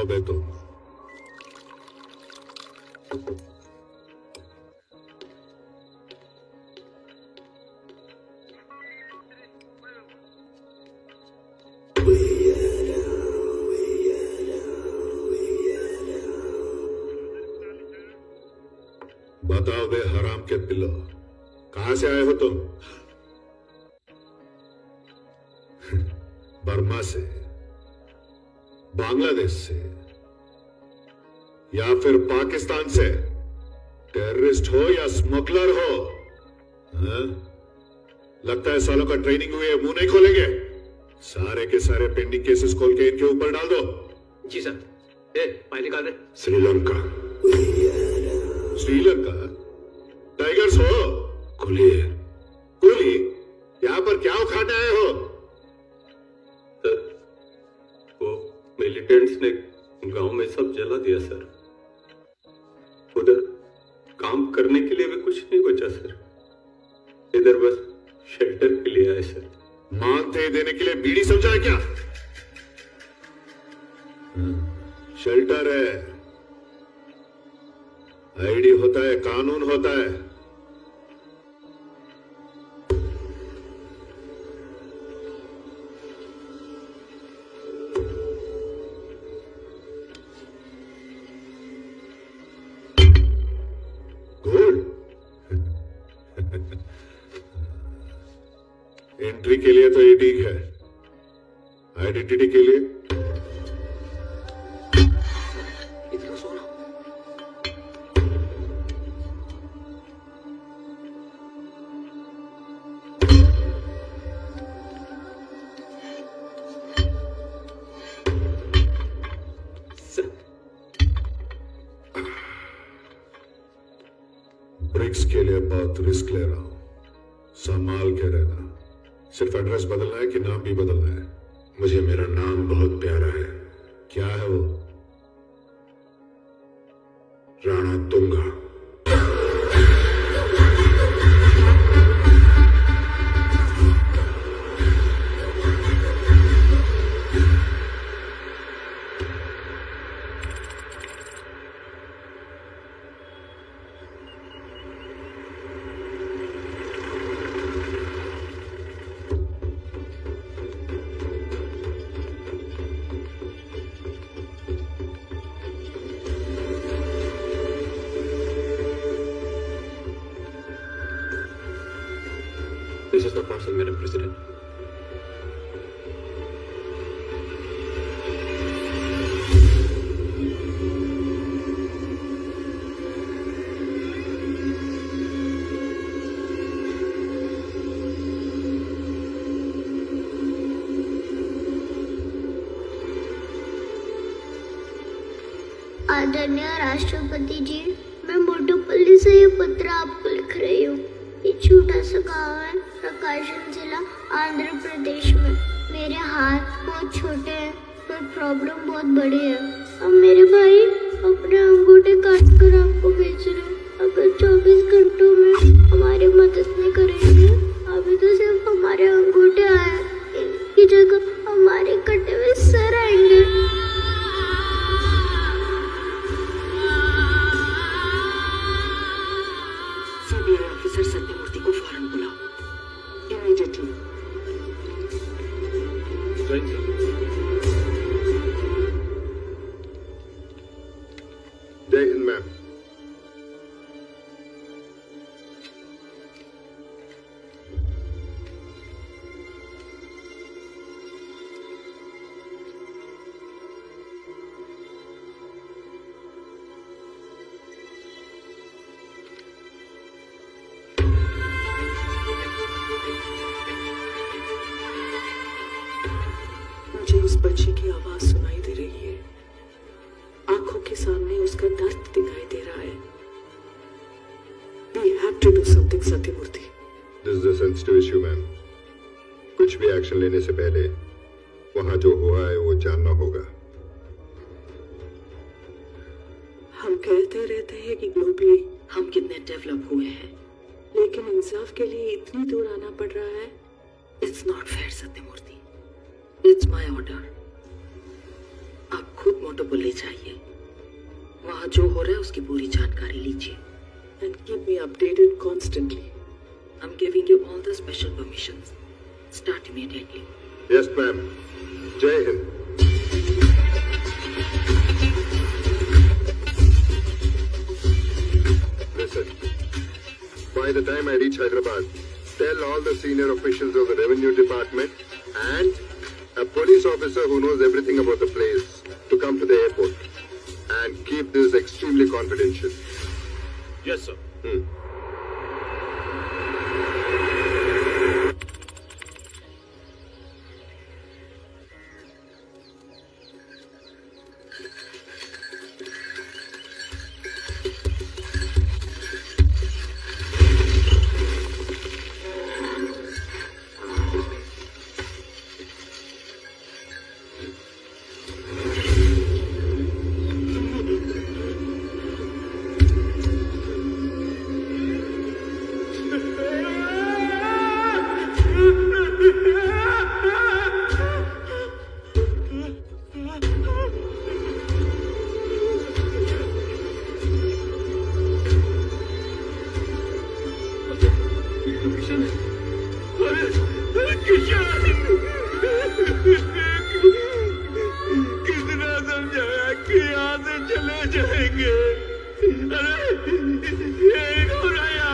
बे तुम? बताओ बे हराम के पिल्लो, कहां से आए हो तुम? बर्मा से, बांग्लादेश से, या फिर पाकिस्तान से? टेररिस्ट हो या स्मगलर हो? हाँ? लगता है सालों का ट्रेनिंग हुई है, मुंह नहीं खोलेंगे? सारे के सारे पेंडिंग केसेस खोल के इनके ऊपर डाल दो। जी सर। फाइल निकाल रहे। श्रीलंका। श्रीलंका? टाइगर्स हो? कुली। कुली? यहां पर क्या उखाड़ने आए हो? सर, वो मिलिटेंट्स ने गांव में सब जला दिया सर। उधर काम करने के लिए भी कुछ नहीं बचा सर। इधर बस शेल्टर के लिए आए सर। मानते देने के लिए बीड़ी समझा है क्या? शेल्टर है, आईडी होता है, कानून होता है। गुड। एंट्री के लिए तो ये ठीक है, आइडेंटिटी के लिए? ब्रिक्स के लिए बहुत रिस्क ले रहा हूं, संभाल के रहना। सिर्फ एड्रेस बदलना है कि नाम भी बदलना है? मुझे मेरा नाम बहुत प्यारा है। क्या है वो? Rana Tunga. This is the parcel, Madam President. आदरणीय राष्ट्रपति जी, मैं मोटूपल्ली से ये पत्र आपको लिख रही हूँ। ये छोटा सा गाँव है, प्रकाशम जिला, आंध्र प्रदेश में। मेरे हाथ बहुत छोटे हैं पर प्रॉब्लम बहुत बड़ी है। अब मेरे भाई अपने अंगूठे काट कर आपको भेज रहे हैं। अगर 24 घंटों में हमारी मदद नहीं करेंगे, अभी तो सिर्फ हमारे अंगूठे आए, इनकी जगह हमारे कटे हुए सर आएंगे। ऑफिसर सत्यमूर्ति को फौरन बुलाओ, इमीडिएटली। जय हिंद मैम। मुझे उस बच्ची की आवाज सुनाई दे रही है, आंखों के सामने उसका दर्द दिखाई दे रहा है। We have to do something, Sathyamurthy. This is a sensitive issue, ma'am. कुछ भी एक्शन लेने से पहले वहां जो हुआ है वो जानना होगा। हम कहते रहते हैं कि ग्लोबली हम कितने डेवलप हुए हैं, लेकिन इंसाफ के लिए इतनी दूर आना पड़ रहा है। It's not fair Sathyamurthy. It's my order. आप खुद मोटोपोली जाइए, वहां जो हो रहा है उसकी पूरी जानकारी लीजिए and keep me updated constantly. I am giving you all the special permissions. Start immediately. Yes ma'am. जय Hind. Listen, by the time I reach Hyderabad, tell all the senior officials of the revenue department and a police officer who knows everything about the place to come to the airport and keep this extremely confidential. Yes, sir. कितना समझाया कि यहाँ से चले जाएंगे। अरे ये हो रहा है।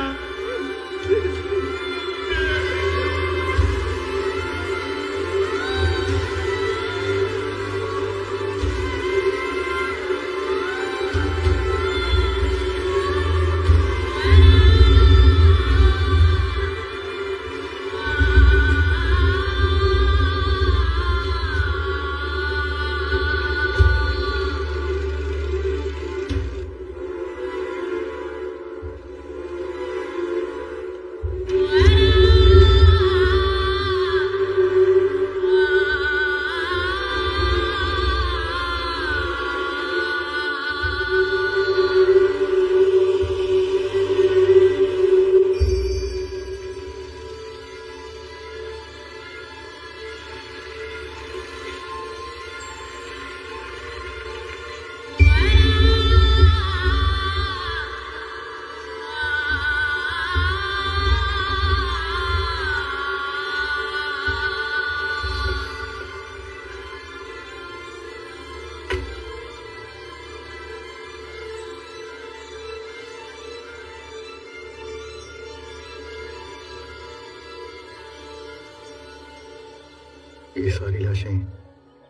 ये सारी लाशें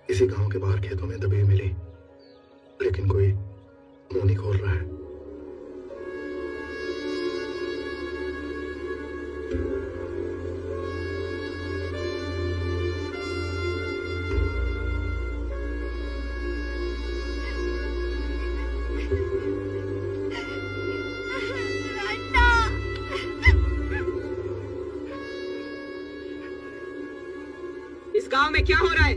इसी गांव के बाहर खेतों में दबी हुई मिली, लेकिन कोई मुंह नहीं खोल रहा है। इस गांव में क्या हो रहा है?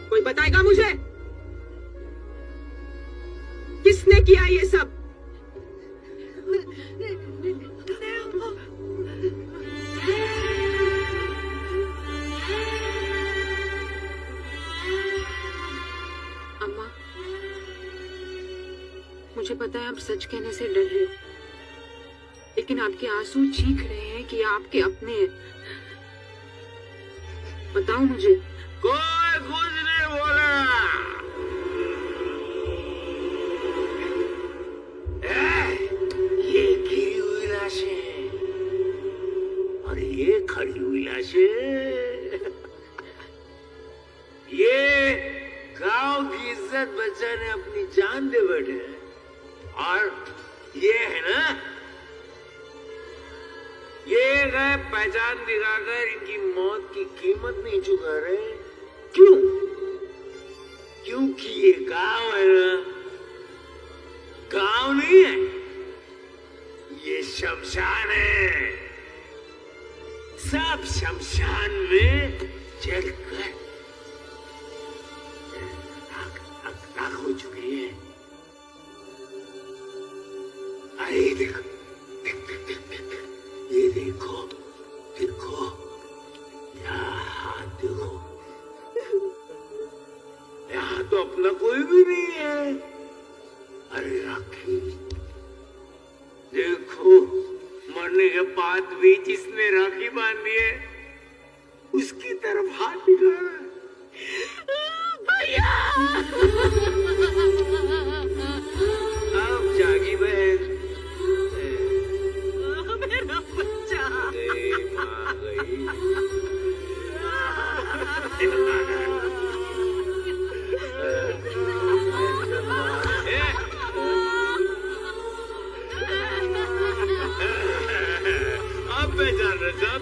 कोई बताएगा मुझे? किसने किया ये सब? अम्मा, मुझे पता है आप सच कहने से डर रहे हो, लेकिन आपके आंसू चीख रहे हैं कि आपके अपने हैं। बताओ मुझे। कोई कुछ नहीं बोला। ये गिरी हुई लाशें और ये खड़ी हुई लाशें, ये गांव की इज्जत बचाने अपनी जान दे बैठे हैं। और ये है ना, ये गए पहचान दिखाकर इनकी मौत की कीमत नहीं चुका रहे। क्यों? क्योंकि ये गांव है ना, गांव नहीं है, ये शमशान है। सब शमशान में जलकर राख हो चुकी है। अरे देखो, ये देखो, देखो, यहाँ हाथ देखो, देखो, मरने के बाद भी जिसने राखी बांधी है उसकी तरफ हाथ दिखाया। भैया अब जागी बहन। मेरा बच्चा। माँ गई। अब पहचान रहे सब।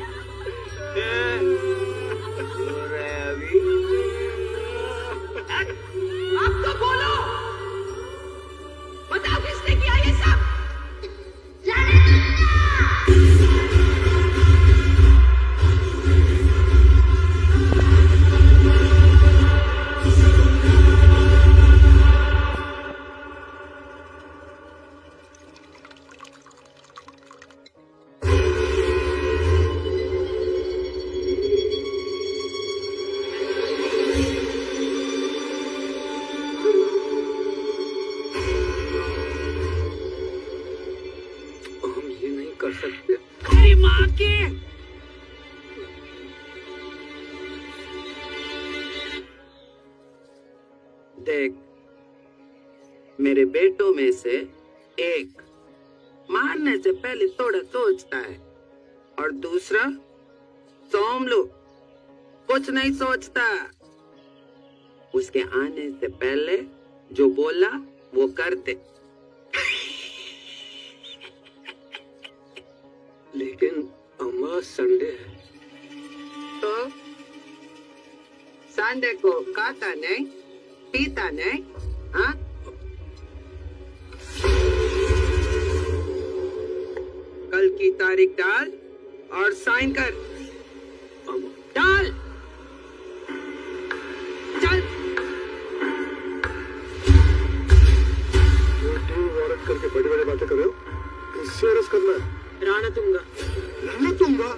अब तो बोलो, बताओ किसने किया ये सब? देख, मेरे बेटों में से एक मारने से पहले थोड़ा सोचता है और दूसरा सोमलू कुछ नहीं सोचता। उसके आने से पहले जो बोला वो करते। लेकिन अम्मा संडे है। तो संडे को खाता नहीं, पीता नहीं, हाँ? कल की तारीख डाल और साइन कर। डाल, चल। वारंट करके बड़ी बड़ी बातें कर रहे हो, किससे अरेस्ट करना है? राणा दूंगा। राणा दूंगा?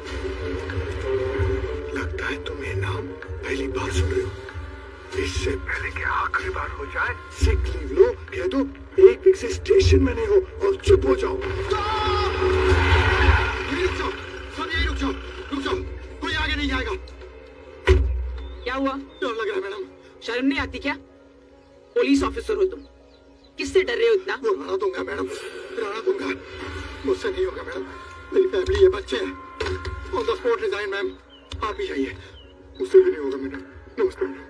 लगता है तुम ये नाम पहली बार सुन रहे हो। इससे पहले कि आखिरी बार हो जाए, सिक लीव लो, कह दो 1 वीक से स्टेशन में नहीं हो और चुप हो जाओ। यही रुक जाओ, सब यही रुक जाओ, रुक जाओ, कोई आगे नहीं जाएगा। क्या हुआ? डर लग रहा है मैडम। शर्म नहीं आती क्या? पुलिस ऑफिसर हो तुम, किससे डर रहे हो इतना? वो राणा दूंगा मैडम, राणा दूंगा। मुझसे नहीं होगा मैडम, मेरी फैमिली है, बच्चे हैं। On the spot resign ma'am, आप ही जाइए। मुझसे भी नहीं होगा मैडम। नमस्ते madam.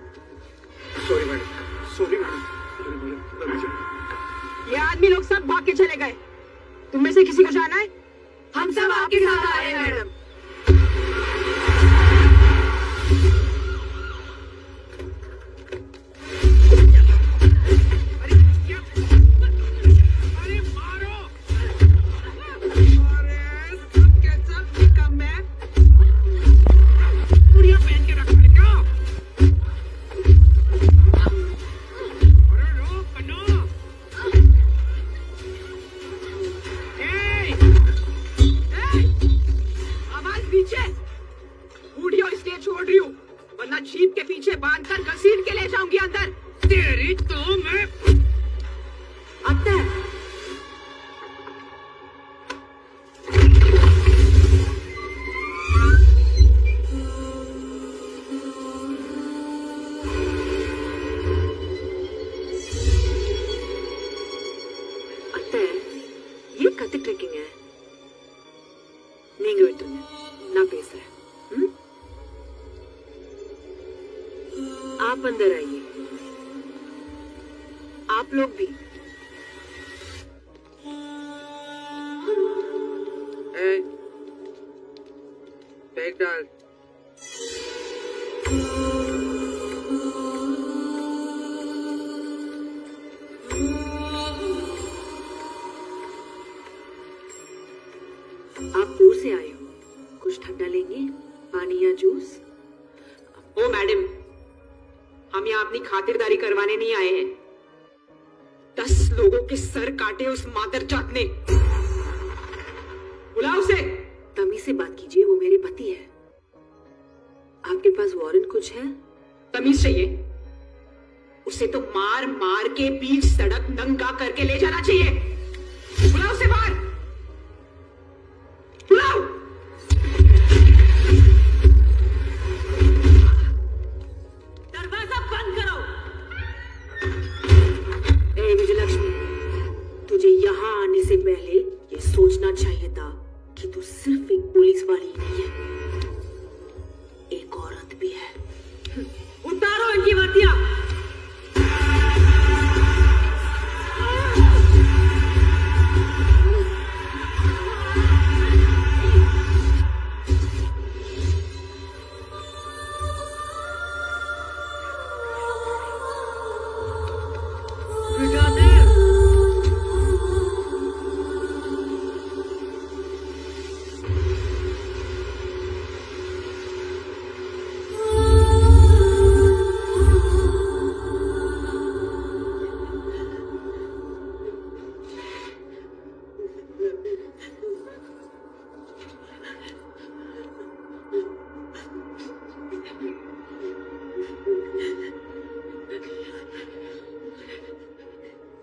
Sorry madam, sorry madam, sorry madam, love you. ये आदमी लोग सब भाग के चले गए। तुम में से किसी को जाना है? हम सब आपके साथ आ रहे हैं मैडम। जीप के पीछे बांधकर घसीट के ले जाऊंगी अंदर। तेरी तो मैं अंदर। அத்தை, ஏன் கத்திட்டு இருக்கீங்க? நீங்க விட்டுருங்க, நான் பேசுறேன்। आप अंदर आइए, आप लोग भी। बैग डाल। आप दूर से आए हो, कुछ ठंडा लेंगे? पानी या जूस? ओ मैडम, हम यहाँ अपनी खातिरदारी करवाने नहीं आए हैं। 10 लोगों के सर काटे उस मादरजात ने। बुलाओ उसे। तमीज से बात कीजिए, वो मेरे पति है। आपके पास वारंट कुछ है? तमीज चाहिए? उसे तो मार मार के बीच सड़क नंगा करके ले जाना चाहिए। बुलाओ उसे बाहर। कहता कि तू सिर्फ एक पुलिस वाली नहीं है, एक औरत भी है। उतारो इनकी वर्दियां।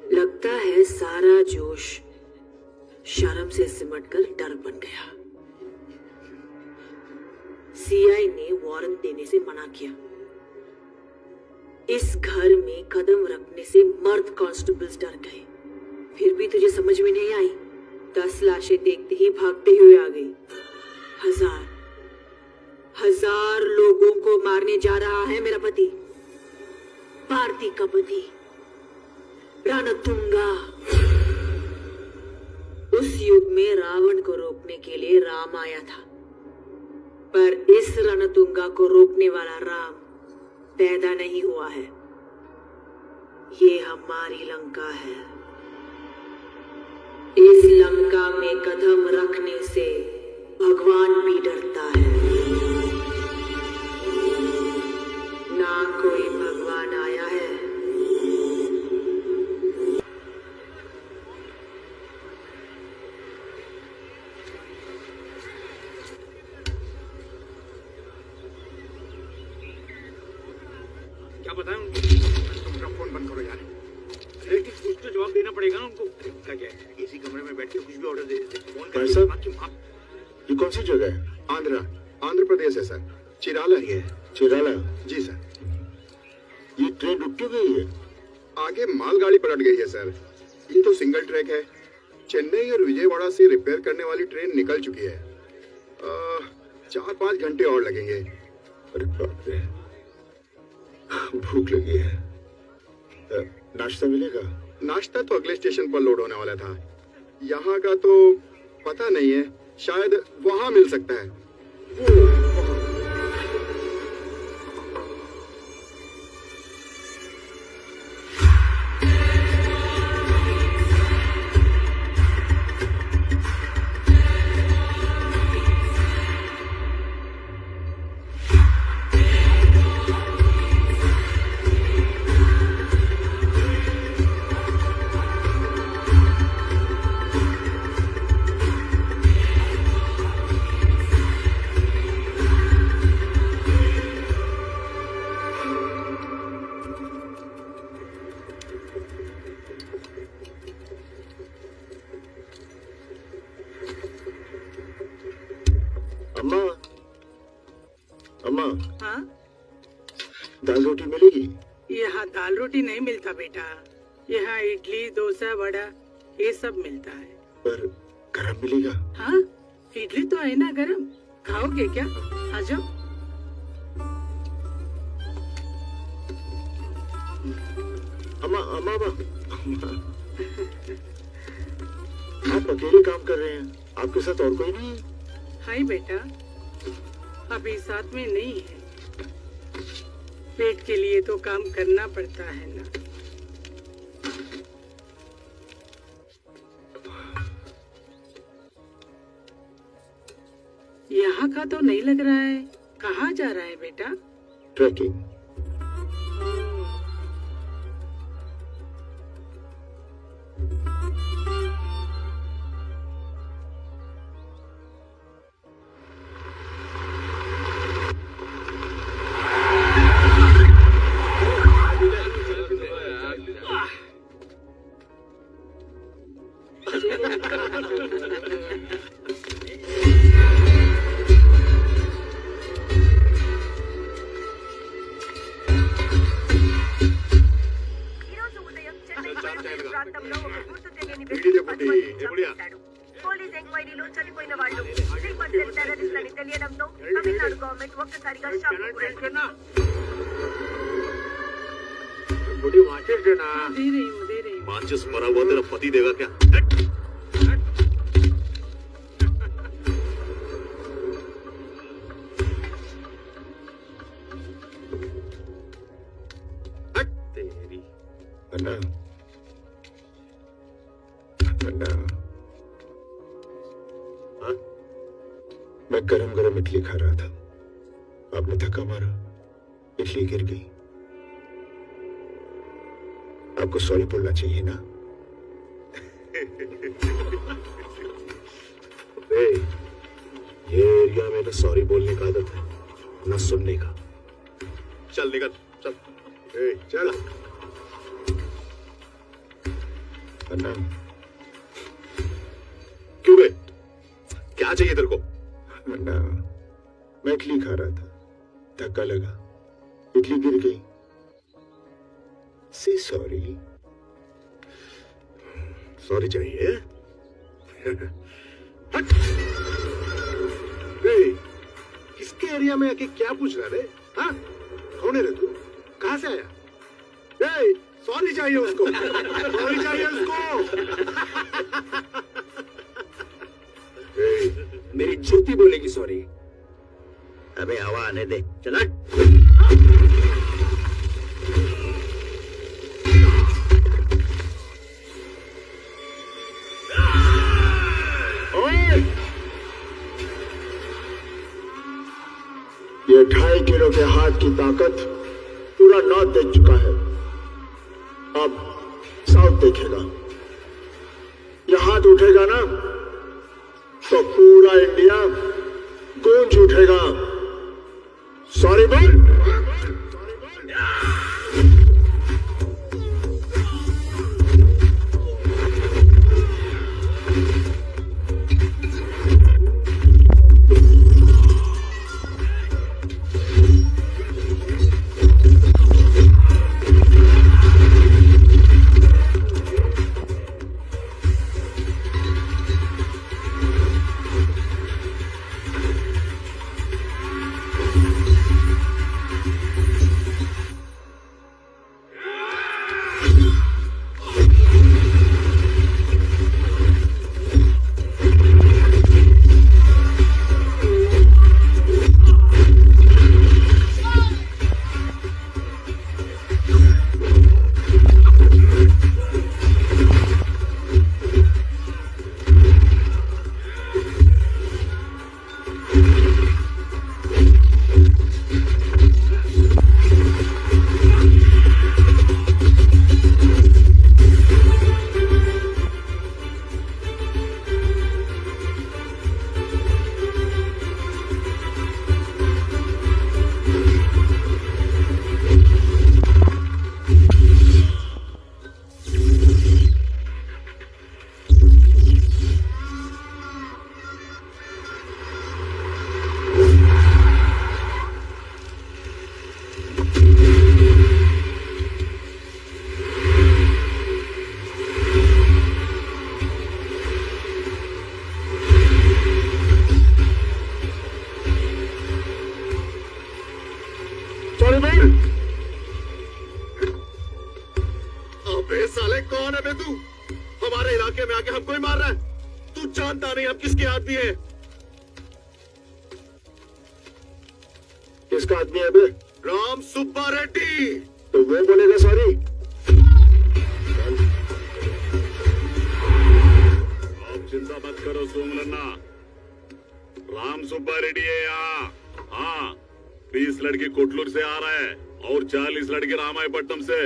लगता है सारा जोश शर्म से सिमटकर डर बन गया। सीआई ने वारंट देने से मना किया। इस घर में कदम रखने से मर्द कांस्टेबल्स डर गए। फिर भी तुझे समझ में नहीं आई? 10 लाशें देखते ही भागते हुए आ गई। हजार लोगों को मारने जा रहा है मेरा पति, भारती का पति रणतुंगा। उस युग में रावण को रोकने के लिए राम आया था, पर इस रणतुंगा को रोकने वाला राम पैदा नहीं हुआ है। ये हमारी लंका है। इस लंका में कदम रखने से भगवान भी डरता है। ना कोई भगवान आया है। क्या बताएं उनको? तुम फोन बंद करो यार। लेकिन कुछ तो जवाब देना पड़ेगा ना उनको। क्या है? इसी कमरे में बैठ के कुछ भी ऑर्डर दे देते। फोन भाई साहब, ये कौन सी जगह है? आंध्र प्रदेश है सर। चिराला ही है। चिराला? जी सर। ये ट्रेन रुक क्यों गई है? आगे मालगाड़ी पलट गई है सर। ये तो सिंगल ट्रैक है। चेन्नई और विजयवाड़ा से रिपेयर करने वाली ट्रेन निकल चुकी है। 4-5 घंटे और लगेंगे। अरे बाप रे, भूख लगी है। नाश्ता मिलेगा? नाश्ता तो अगले स्टेशन पर लोड होने वाला था। यहाँ का तो पता नहीं है, शायद वहाँ मिल सकता है। हाँ? दाल रोटी मिलेगी? यहाँ दाल रोटी नहीं मिलता बेटा। यहाँ इडली, डोसा, वड़ा ये सब मिलता है। पर गरम मिलेगा? हाँ, इडली तो है ना गरम। खाओगे क्या? आ जाओ। अम्मा, अम्मा, अम्मा। आप अकेले काम कर रहे हैं, आपके साथ और कोई नहीं है? हाय बेटा, अभी साथ में नहीं है। पेट के लिए तो काम करना पड़ता है ना। यहाँ का तो नहीं लग रहा है। कहाँ जा रहा है बेटा? ट्रैकिंग। చనిపోయిన వాళ్ళు శిల్పల్ సెల్ టెర్రరిస్టులని తెలియడంతో తమిళనాడు గవర్నమెంట్ ఒక్కసారిగా షాక్ గురైంది. बड़ी माचिस देना। दे रही हूँ। माचिस मरा हुआ तेरा पति देगा क्या? तेरी अन्ना, अन्ना, हाँ? मैं गरम गरम इडली खा रहा था, आपने धक्का मारा, इडली गिर गई। आपको सॉरी बोलना चाहिए ना? ये एरिया में ना सॉरी बोलने का आदत है, ना सुनने का। चल निकल, चल। चल। अन्ना, क्यों बे? क्या चाहिए तेरे को? अन्ना, मैं इडली खा रहा था, धक्का लगा, इडली गिर गई। Say sorry. सॉरी चाहिए? हट! किसके एरिया में आके क्या पूछ रहा रे? हाँ? कौन है रे तू? कहाँ से आया? सॉरी चाहिए उसको। सॉरी चाहिए उसको। मेरी जूती बोलेगी सॉरी। अबे हवा आने दे। चल हट। ये 2.5 किलो के हाथ की ताकत पूरा नॉर्थ देख चुका है, अब साउथ देखेगा। ये हाथ उठेगा ना तो पूरा इंडिया गूंज उठेगा। सॉरी बोल। अबे साले कौन है बे तू? हमारे इलाके में आके हमको ही मार रहा है। तू जानता नहीं हम किसके आदमी है। किसका आदमी है बे? राम सुब्बा रेड्डी। तो वो बोलेगा सॉरी। अब चिंता मत करो सोमलन्ना, राम सुब्बा रेड्डी है यहाँ। हाँ, 20 लड़के कोटलूर से आ रहा है और 40 लड़के रामायपट्टनम से।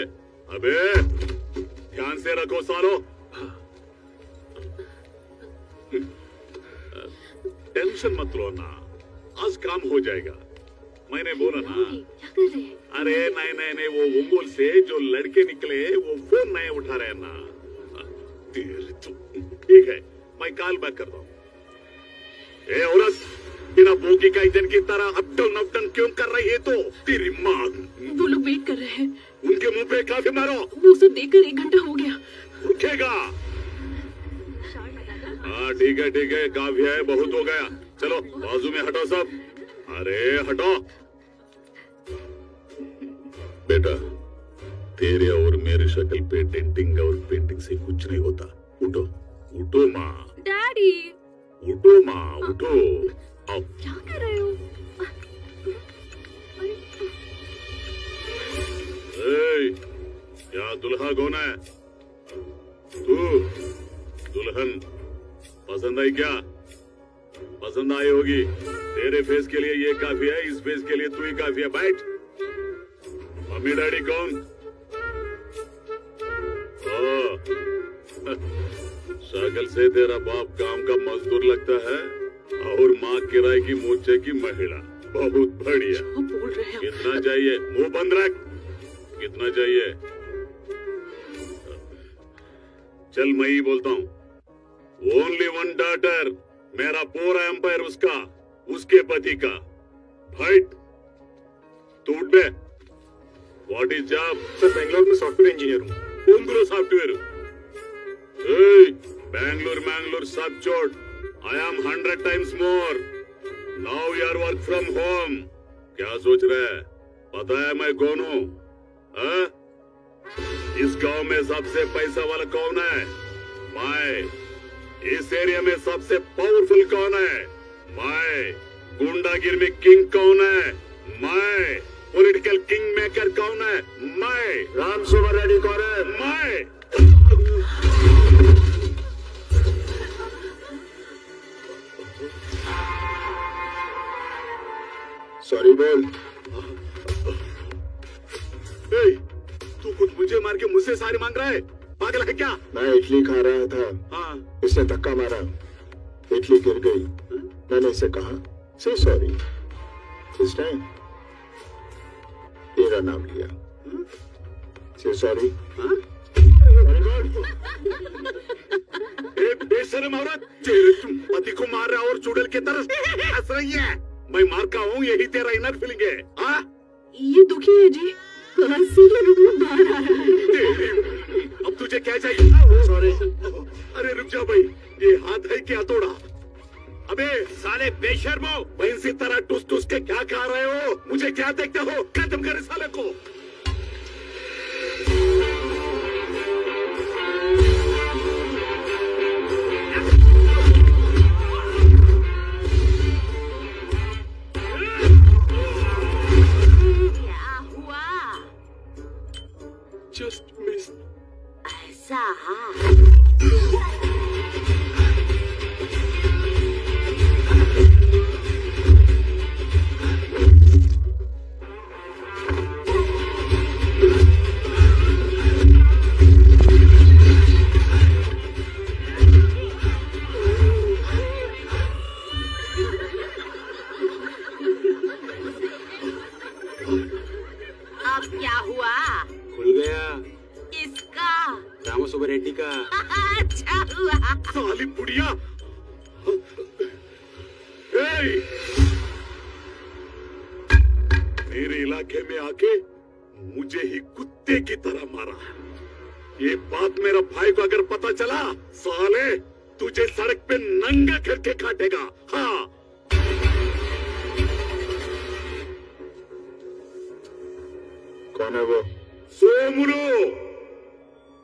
अबे ध्यान से रखो सालो। टेंशन मत लो ना, आज काम हो जाएगा। मैंने बोला ना। क्या कर रहे हैं? अरे नहीं, वो ओंगोल से जो लड़के निकले वो फोन नहीं उठा रहे ना। ठीक है, मैं कॉल बैक करता हूँ। ए औरत, बिना बोगी का इंजन की तरह अप डाउन क्यों कर रही है? तो तेरी माँ। वो लोग वेट कर रहे हैं। उनके मुंह पे काफी मारो। वो सब देखकर 1 घंटा हो गया। उठेगा। हाँ ठीक है काफी है, बहुत हो गया। चलो बाजू में हटो सब। अरे हटो। बेटा तेरे और मेरे शक्ल पे डेंटिंग और पेंटिंग से कुछ नहीं होता। उठो उठो माँ। डैडी उठो माँ उठो। आओ। क्या कर रहे हो? क्या दुल्हा कौन है? तू दुल्हन पसंद आई क्या? पसंद आई होगी। तेरे फेस के लिए ये काफी है, इस फेस के लिए तू ही काफी है। बैठ। मम्मी डैडी कौन? शक्ल से तेरा बाप काम का मजदूर लगता है और माँ किराए की मोर्चे की महिला। बहुत बढ़िया। बोल रहे हैं। कितना चाहिए? मुंह बंद रख। कितना चाहिए? चल मैं ही बोलता हूँ। ओनली वन डॉटर, मेरा पूरा एम्पायर उसका, उसके पति का। फाइट। तू उठ बे। What is job? Sir Bangalore में सॉफ्टवेयर इंजीनियर हूँ। कौन गुरु सॉफ्टवेयर? बैंगलोर सब छोड़। I am 100 times more. Now you are work from home. क्या सोच रहे हैं? पता है मैं कौन हूँ? इस गांव में सबसे पैसा वाला कौन है? मैं। इस एरिया में सबसे पावरफुल कौन है? मैं। गुंडागिरी में किंग कौन है? मैं। पॉलिटिकल किंग मेकर कौन है? मैं। राम सुवर रेड्डी कौन है? मैं। सॉरी बोल। तू खुद मुझे मार के मुझसे सारी मांग रहा है? पागल है क्या? मैं इडली खा रहा था। हाँ। इसने धक्का मारा, इडली गिर गई। मैंने इसे कहा से सॉरी। इसने तेरा नाम लिया। से सॉरी। बेशर्म औरत, तेरे तुम पति को मार रहा और चुड़ैल की तरह हंस रही है। मैं मार का हूँ, यही तेरा इनर फीलिंग है। हाँ? ये दुखी है जी। बाहर आ रहा है। अब तुझे क्या चाहिए? सॉरी। अरे रुक जा भाई, ये हाथ है क्या तोड़ा? अबे साले बेशर्मो, भैंसी तरह टुस टुस के क्या खा रहे हो? मुझे क्या देखते हो? खत्म करे साले को। Just missed. ऐसा अब क्या हुआ? खुल गया। इसका रामो सुबर रेड्डी का। अच्छा हुआ। साली बुढ़िया। मेरे इलाके में आके मुझे ही कुत्ते की तरह मारा। ये बात मेरा भाई को अगर पता चला, साले तुझे सड़क पे नंगा करके काटेगा। हाँ। कौन है वो? सोमुलो,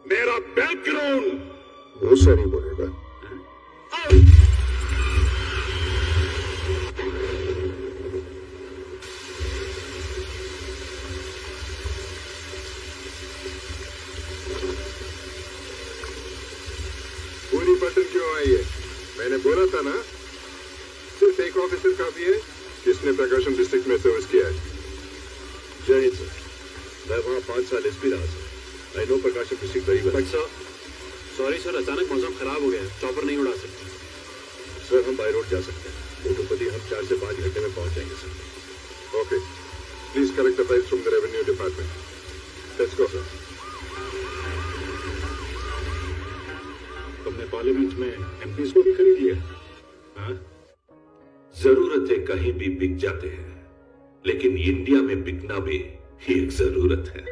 मेरा बैकग्राउंड। वो सॉरी बोलेगा। पूरी बटन क्यों आई है? मैंने बोला था ना, सिर्फ एक ऑफिसर काफी है जिसने प्रकाशम डिस्ट्रिक्ट में सर्विस किया है। जय हिंद सर। मैं वहाँ 5 साल एसपी रहा sir. I know Prakasam district very well. But sir, sorry sir, अचानक मौसम खराब हो गया, चॉपर नहीं उड़ा सकते। सर हम बाय रोड जा सकते हैं। मोटोपल्ली हम 4 से 5 घंटे में पहुंच जाएंगे sir. Okay, please collect the files from the revenue department. Let's go sir. तुमने पार्लियामेंट में एमपीज को भी खरीद लिया? हाँ? जरूरतें कहीं भी बिक जाते हैं, लेकिन इंडिया में बिकना भी एक जरूरत है।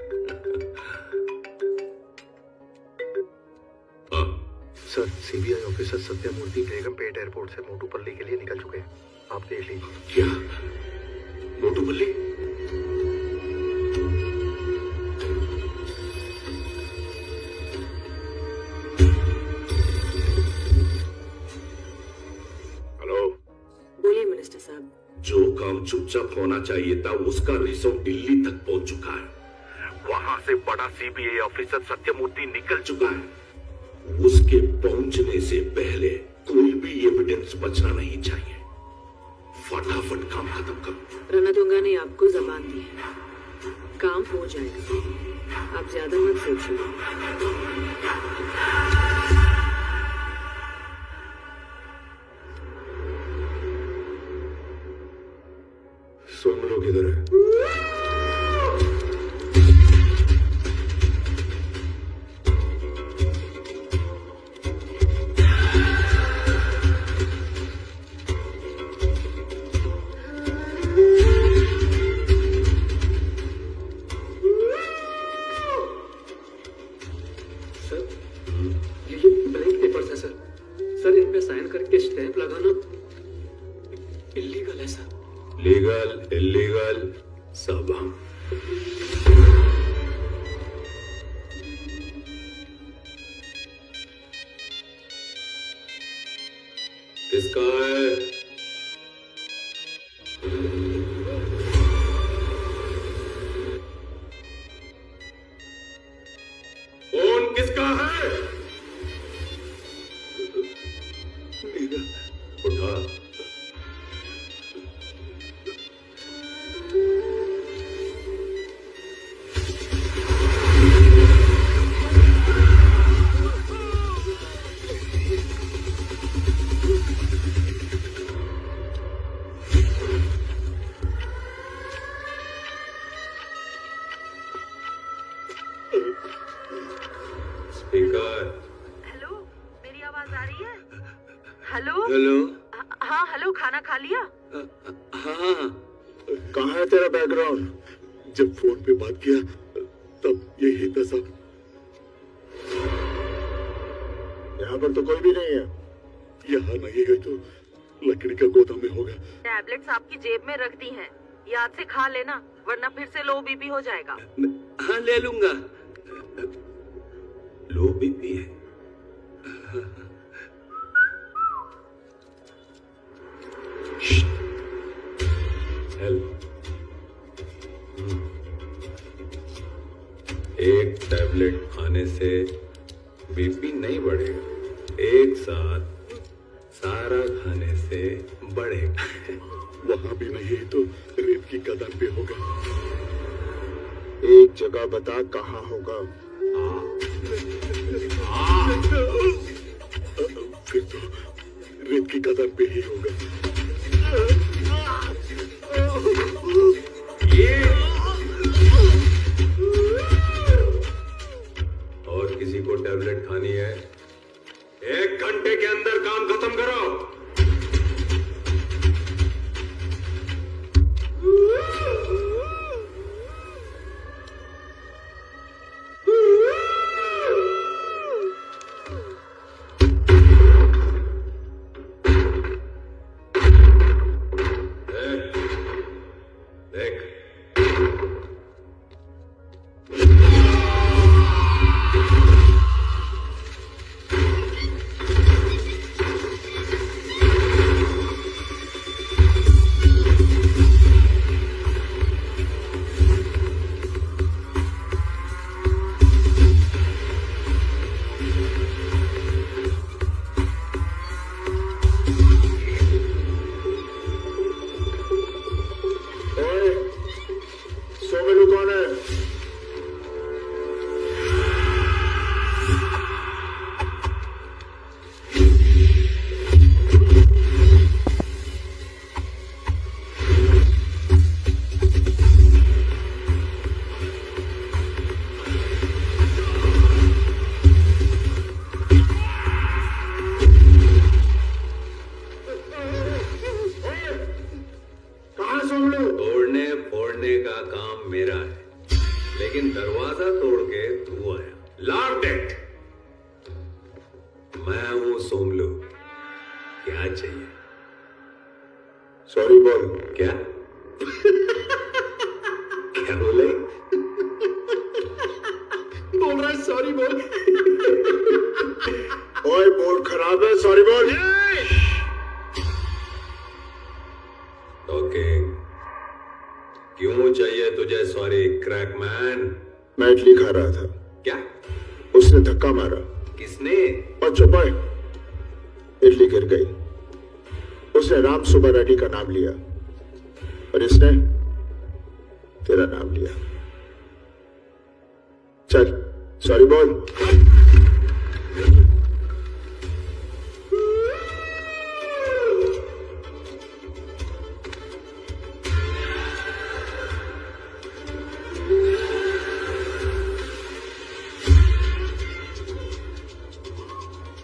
Sir CBI officer Sathyamurthy Begumpet airport से मोटूपल्ली के लिए निकल चुके हैं, आप देख लीजिए। क्या मोटूपल्ली? हेलो, बोलिए मिनिस्टर साहब। जो काम चुपचाप होना चाहिए था उसका रिजल्ट दिल्ली तक पहुंच चुका है। वहां से बड़ा सीबीआई ऑफिसर सत्यमूर्ति निकल चुका है। उसके पहुंचने से पहले कोई भी एविडेंस बचना नहीं चाहिए। फटाफट काम खत्म करो। रणतुंगा ने आपको जबान दी है, काम हो जाएगा, आप ज्यादा मत सोचिए। सोम लोग इधर है। इलीगल सब हम। किसका है? फोन किसका है? मेरा। उठा। हेलो, मेरी आवाज आ रही है? Hello hello. हाँ हेलो, खाना खा लिया? हाँ। कहाँ है तेरा बैकग्राउंड? जब फोन पे बात किया तब यही था सब। यहाँ पर तो कोई भी नहीं है। यहाँ नहीं है तो लकड़ी का गोदाम में होगा। टैबलेट्स आपकी जेब में रख दी हैं, याद से खा लेना वरना फिर से लो बीपी हो जाएगा। हाँ ले लूंगा। लो बीपी है। एक टैबलेट खाने से बीपी नहीं बढ़ेगा, एक साथ सारा खाने से बढ़ेगा। वहाँ भी नहीं है तो रेत की कदम पे होगा। एक जगह बता कहाँ होगा। फिर तो रेत की कदम पे ही होगा। और किसी को टैबलेट खानी है? 1 घंटे के अंदर काम खत्म करो। मैं हूं सोमलू। क्या चाहिए? सॉरी बोल। क्या? क्या बोले? बोल रहा है सॉरी बोल। ओए मूड खराब है, सॉरी बोल। ओके, क्यों चाहिए तुझे सॉरी क्रैकमैन? मैं इडली खा रहा था। क्या? उसने धक्का मारा। किसने? और चुप है, इडली गिर गई। उसने राम सुब्बा रेड्डी का नाम लिया और इसने तेरा नाम लिया। चल सॉरी बोल।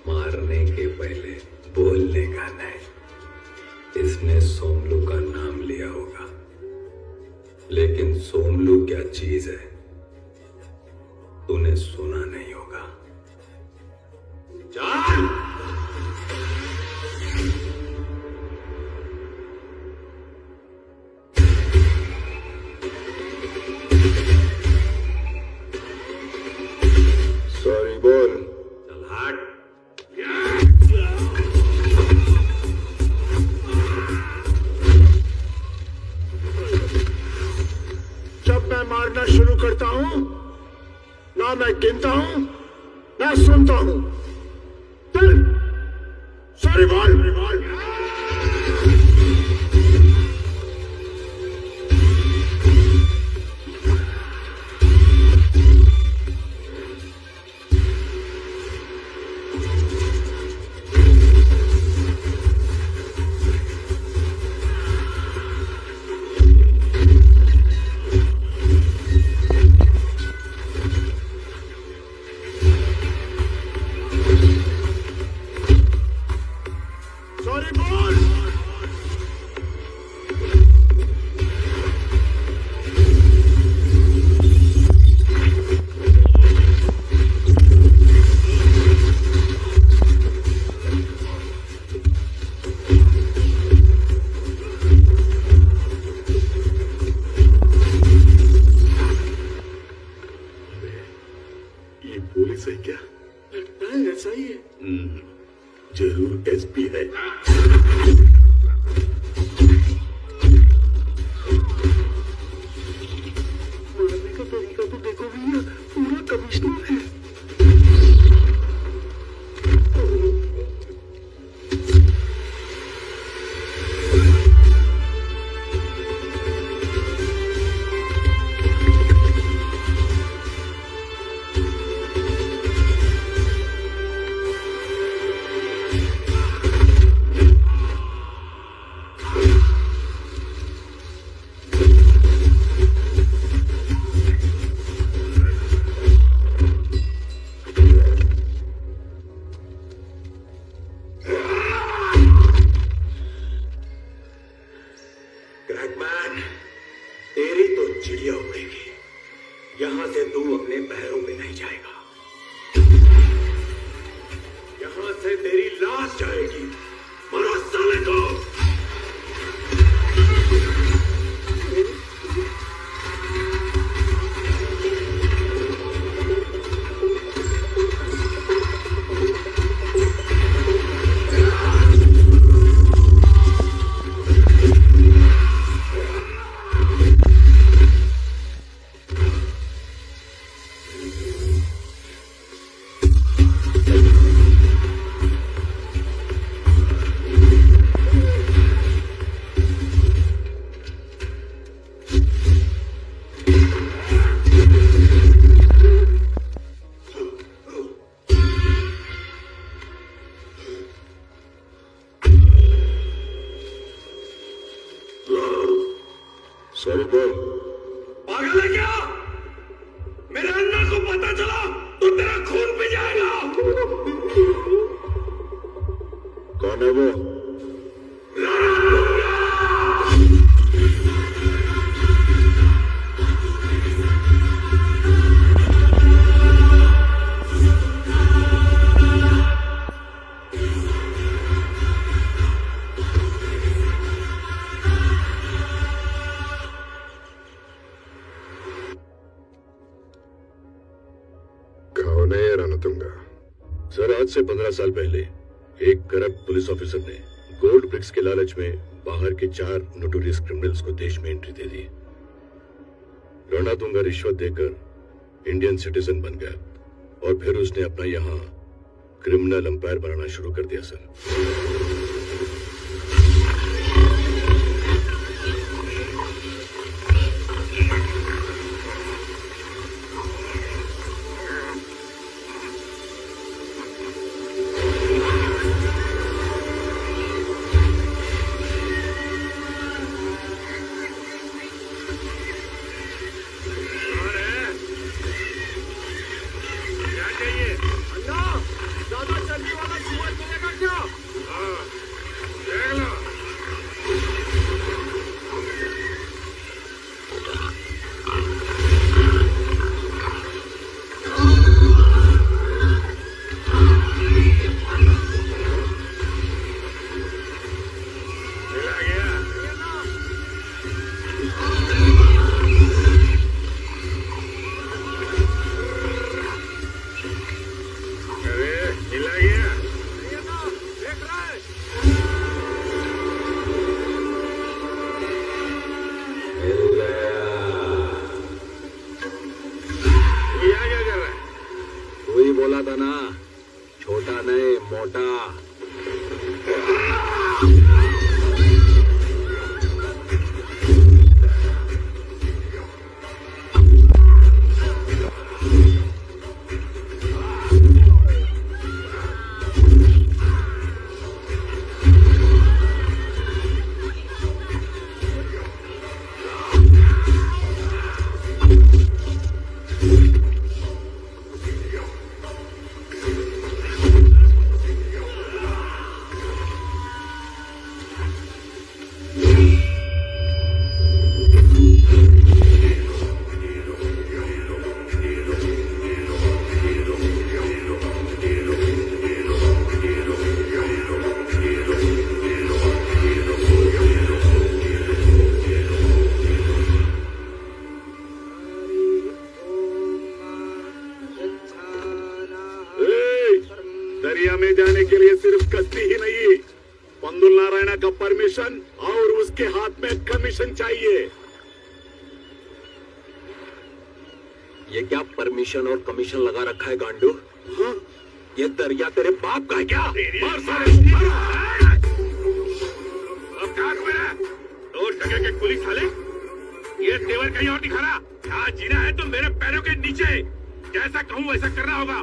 मारने के पहले बोलने का नहीं। इसने सोमलू का नाम लिया होगा, लेकिन सोमलू क्या चीज है तूने सुना नहीं होगा। चल! सॉरी बोल। चल हट। जब मैं मारना शुरू करता हूं, ना मैं गिनता हूं ना सुनता हूं। चल सॉरी बोल। पुलिस है क्या? लगता है ऐसा ही है। जरूर एसपी है। मारने का तरीका तो देखो भैया, पूरा कमिश्नर है। तेरी तो चिड़िया उड़ेगी, यहां से तू अपने पैरों पे नहीं जाएगा। यहां से तेरी लाश जाएगी। मरो साले को। सॉरी बोल। पागल है क्या? मेरे अन्ना को पता चला तो तेरा खून पी जाएगा। कौन है वो? सर, आज से 15 साल पहले एक करप्ट पुलिस ऑफिसर ने गोल्ड ब्रिक्स के लालच में बाहर के 4 नोटोरियस क्रिमिनल्स को देश में एंट्री दे दी। रणतुंगा रिश्वत देकर इंडियन सिटीजन बन गया और फिर उसने अपना यहाँ क्रिमिनल अंपायर बनाना शुरू कर दिया सर। और उसके हाथ में कमीशन चाहिए। ये क्या परमिशन और कमीशन लगा रखा है गांडू? हाँ? ये दरिया तेरे बाप का है क्या? मार साले, अब क्या हुआ? 2 टके के कुली साले, ये तेवर कहीं और दिखा रहा। यहाँ जीना है तो मेरे पैरों के नीचे, जैसा कहूँ वैसा करना होगा।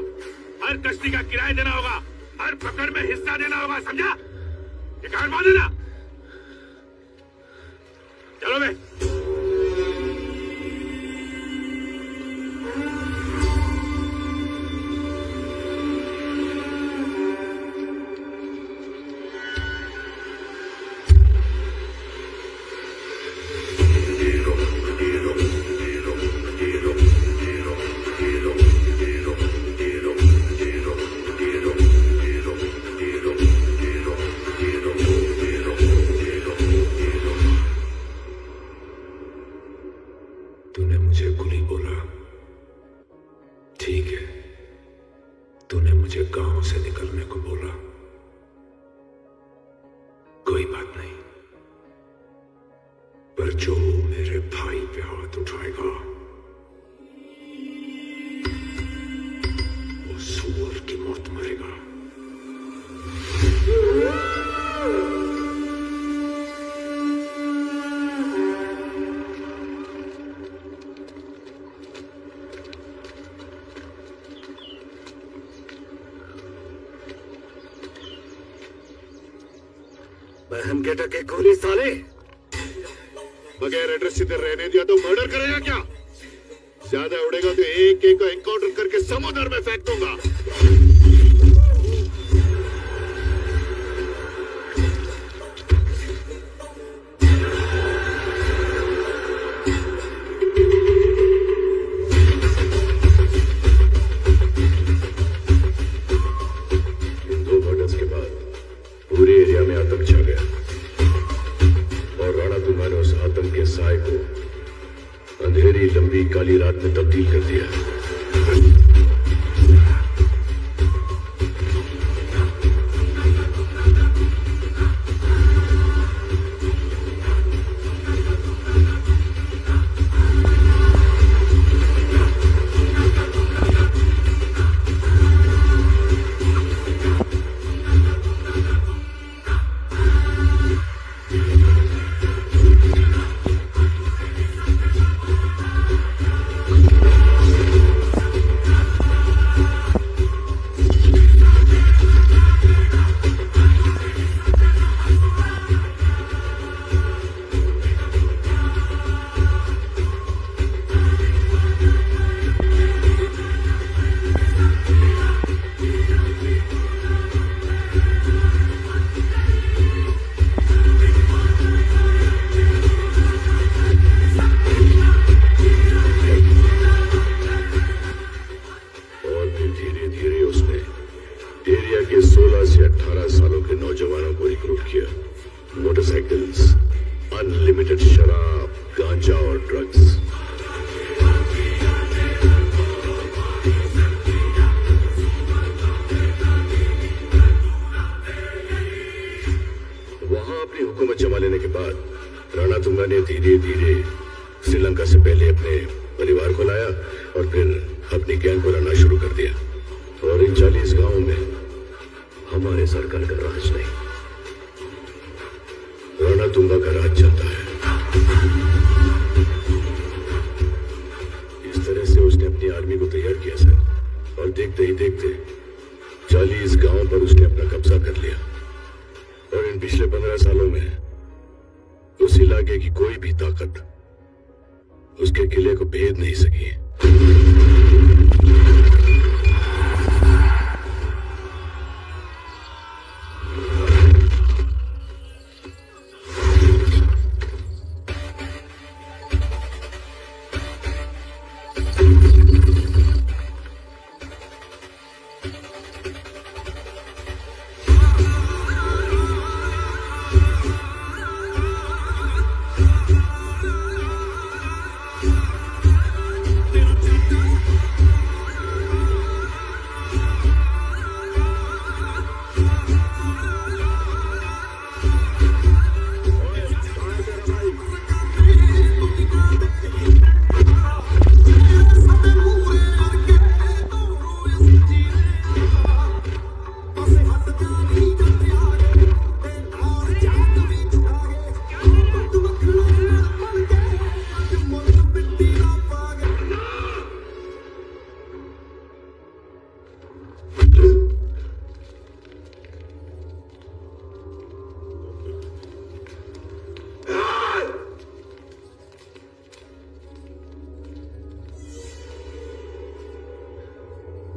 हर कश्ती का किराया देना होगा, हर पकड़ में हिस्सा देना होगा, समझा? ये कार्ड बांध देना। चलो बे। बहन के टके गोली साले, बगैर एड्रेस सीधे रहने दिया तो मर्डर करेगा क्या? ज्यादा उड़ेगा तो एक एक को एनकाउंटर करके समुद्र में फेंक दूंगा। इन 2 मर्डर्स के बाद पूरे एरिया में आतंक छा गया और रणतुंगा ने उस आतंक के साए को अंधेरी लंबी काली रात में तब्दील कर दिया। अनलिमिटेड शराब, गांजा और ड्रग्स। वहां अपनी हुकूमत जमा लेने के बाद रणतुंगा ने धीरे धीरे श्रीलंका से पहले अपने परिवार को लाया और फिर अपनी गैंग को लाना शुरू कर दिया। और इन 40 गांवों में हमारे सरकार का राज नहीं, रणतुंगा का राज चलता है। इस तरह से उसने अपनी आर्मी को तैयार किया सर, और देखते ही देखते 40 गांवों पर उसने अपना कब्जा कर लिया। और इन पिछले 15 सालों में उस इलाके की कोई भी ताकत उसके किले को भेद नहीं सकी।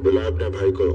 बुला अपने भाई को।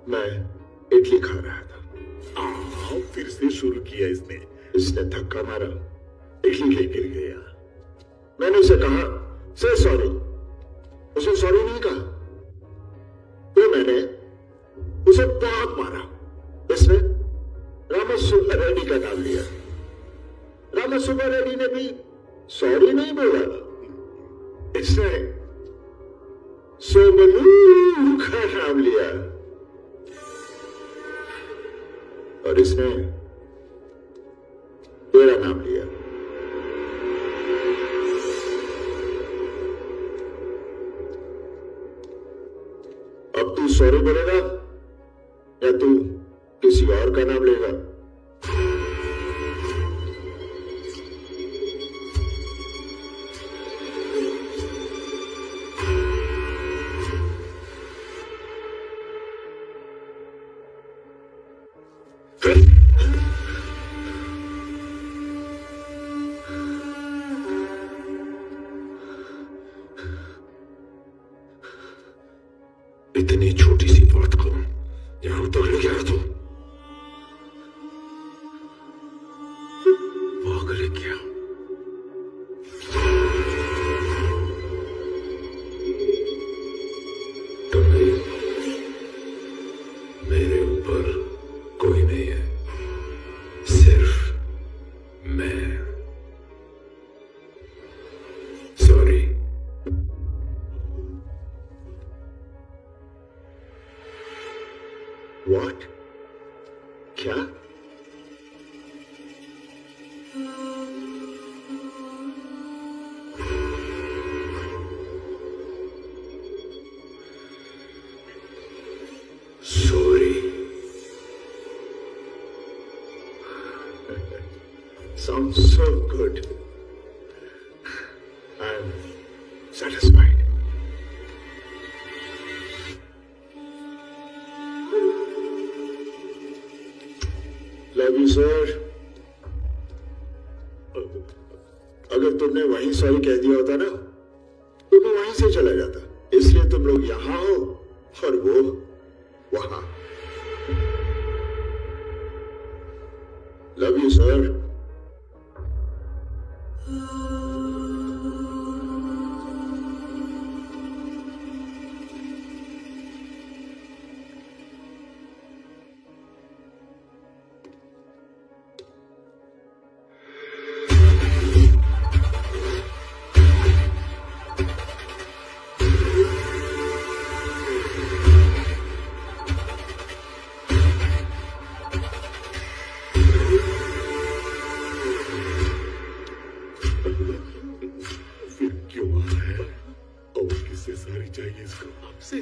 मैं इडली खा रहा था। फिर से शुरू किया इसने धक्का मारा, इडली ले गिर गया। मैंने उसे कहा से सॉरी, उसे सॉरी नहीं कहा, तो मैंने उसे बहुत मारा। इसने रामसुब्बा रेड्डी का नाम लिया। रामसुब्बा रेड्डी ने भी सॉरी नहीं बोला। इसने सोमलू का नाम लिया और इसने तेरा नाम लिया। अब तू सॉरी बोलेगा या तू किसी और का नाम लेगा? इतनी छोटी सी बात को यहां तक ले गया तो क्या? Sorry. Sounds so good. I'm satisfied. Love you, sir. अगर तुमने वहीं सॉरी कह दिया होता ना, तो मैं वहीं से चला जाता। इसलिए तुम लोग यहां हो और वो वहां। Love you sir. चाहिए इसको आपसे।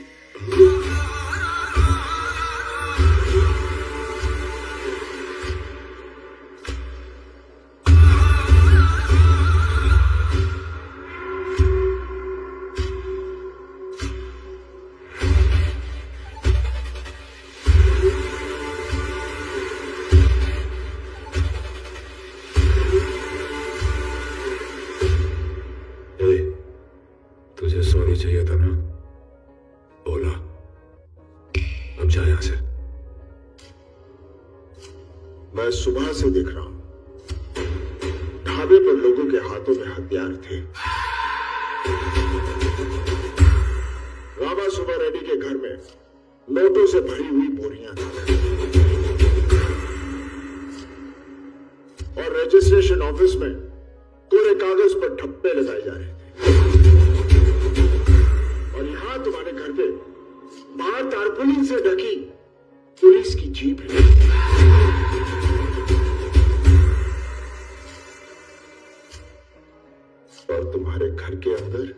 तुझे सॉरी चाहिए था ना, बोला। अब जा यहां से। मैं सुबह से देख रहा हूं ढाबे पर लोगों के हाथों में हथियार थे। रामा सुबह रेड्डी के घर में नोटों से भरी हुई बोरियां थी और रजिस्ट्रेशन ऑफिस में पूरे कागज पर ठप्पे लगाए जा रहे थे। और यहां तुम्हारे घर पे बाहर तारपुलिन से ढकी पुलिस की जीप है। और तुम्हारे घर के अंदर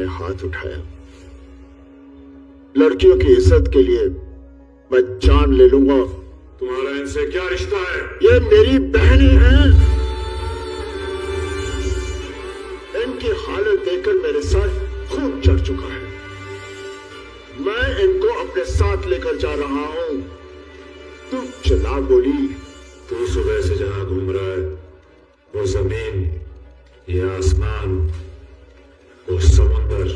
मैंने हाथ उठाया। लड़कियों की इज्जत के लिए मैं जान ले लूंगा। तुम्हारा इनसे क्या रिश्ता है? ये मेरी बहनें हैं। इनकी हालत देखकर मेरे साथ खून चढ़ चुका है। मैं इनको अपने साथ लेकर जा रहा हूं। तू चला गोली। तू सुबह से जहां घूम रहा है, वो जमीन, ये आसमान, वो समुंदर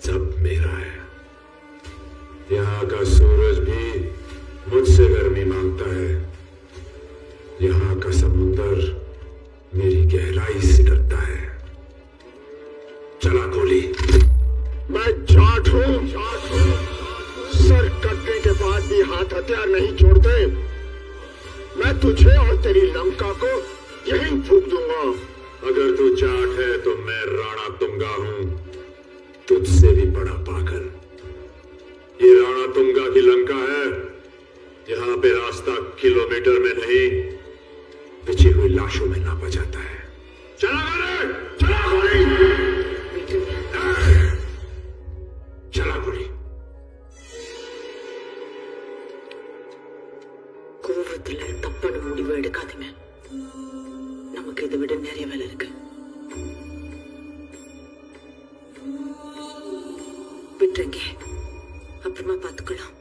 सब मेरा है। यहाँ का सूरज भी मुझसे गर्मी मांगता है। यहाँ का समुंदर मेरी गहराई से डरता है। चला गोली। मैं जाट हूं। सर कटने के बाद भी हाथ हथियार नहीं छोड़ते। मैं तुझे और तेरी लंका को यहीं फूंक दूंगा। अगर तू जाट है तो मैं राणा तुंगा हूं, तुझसे भी बड़ा पागल। ये राणा तुंगा की लंका है। यहाँ पे रास्ता किलोमीटर में नहीं, बिछी हुई लाशों में नापा जाता है। चला गोली, चला गोली, चला गोली। கோவத்துல தப்பான முடிவு எடுக்காதீங்க. நமக்கு இதை விட நிறைய வேலை இருக்கு. விட்டுருங்க, அப்புறமா பார்த்துக்கலாம்.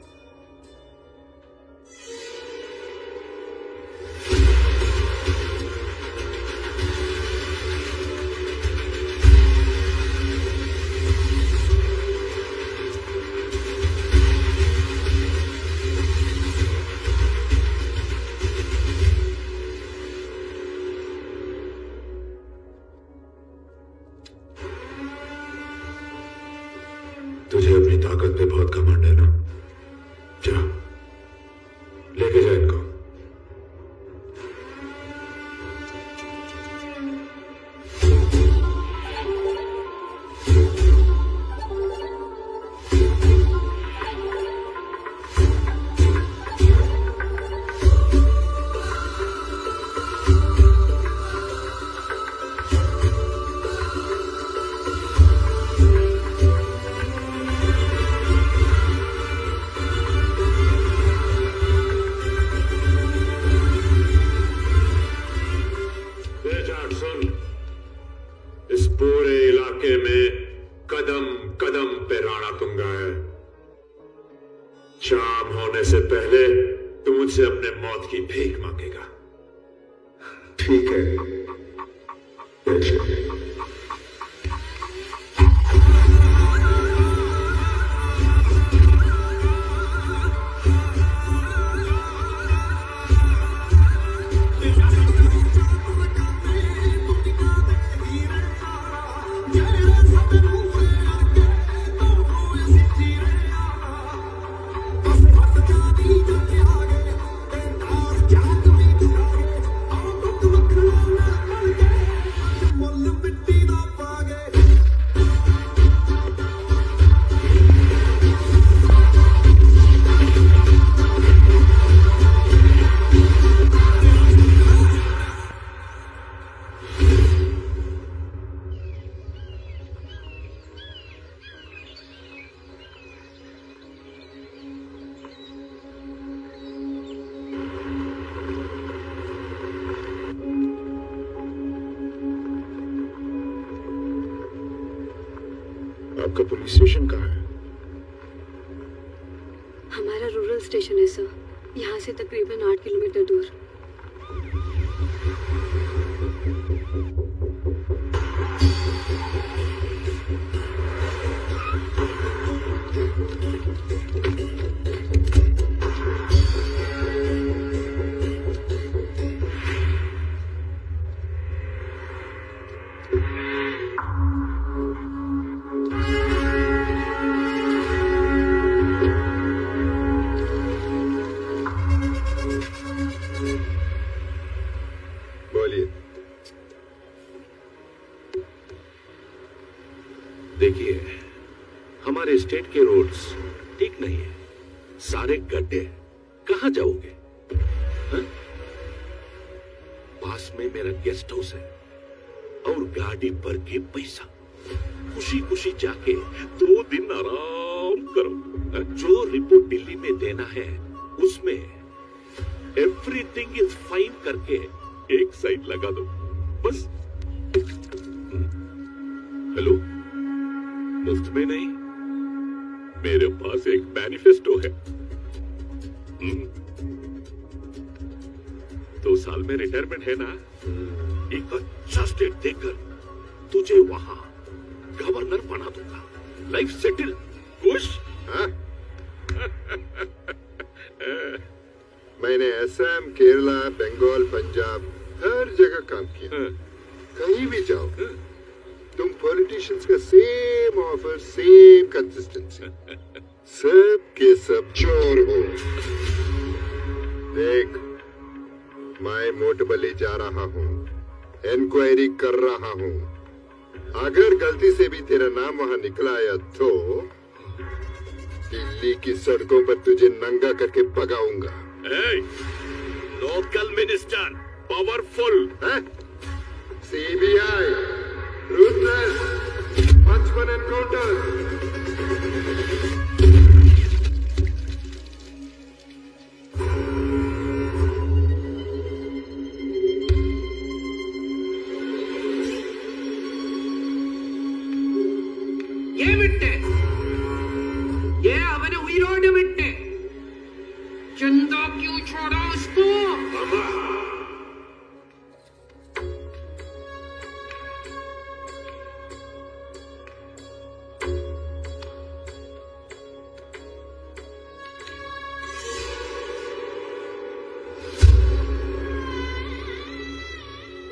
तुझे अपनी ताकत पे बहुत घमंड है ना? जा, लेके जा इनको। आपका पुलिस स्टेशन कहाँ है? हमारा रूरल स्टेशन है सर, यहाँ से तकरीबन 8 किलोमीटर दूर। देखिए, हमारे स्टेट के रोड्स ठीक नहीं है, सारे गड्ढे। कहां जाओगे? पास में मेरा गेस्ट हाउस है और गाड़ी पर के पैसा। खुशी खुशी जाके 2 दिन आराम करो। जो रिपोर्ट दिल्ली में देना है उसमें एवरीथिंग इज फाइन करके एक साइड लगा दो बस। हेलो, मुफ्त में नहीं, मेरे पास एक मैनिफेस्टो है। 2 साल में रिटायरमेंट है ना, एक अच्छा स्टेट देकर तुझे वहां गवर्नर बना दूंगा। लाइफ सेटल, खुश? मैंने असम, केरला, बंगाल, पंजाब हर जगह काम किया। कहीं भी जाओ तुम पॉलिटिशियंस का सेम ऑफर, सेम कंसिस्टेंसी, सब के सब चोर हो। देख, मैं मोटबली जा रहा हूँ, इंक्वायरी कर रहा हूँ। अगर गलती से भी तेरा नाम वहां निकला आया तो दिल्ली की सड़कों पर तुझे नंगा करके भगाऊंगा। Local minister, powerful, CBI, ruthless, पंचमन एनकाउंटर। ये बिट्टे, ये അവനെ ഉയിരോട് വിട്ടെ, चंदा क्यों छोड़ा उसको?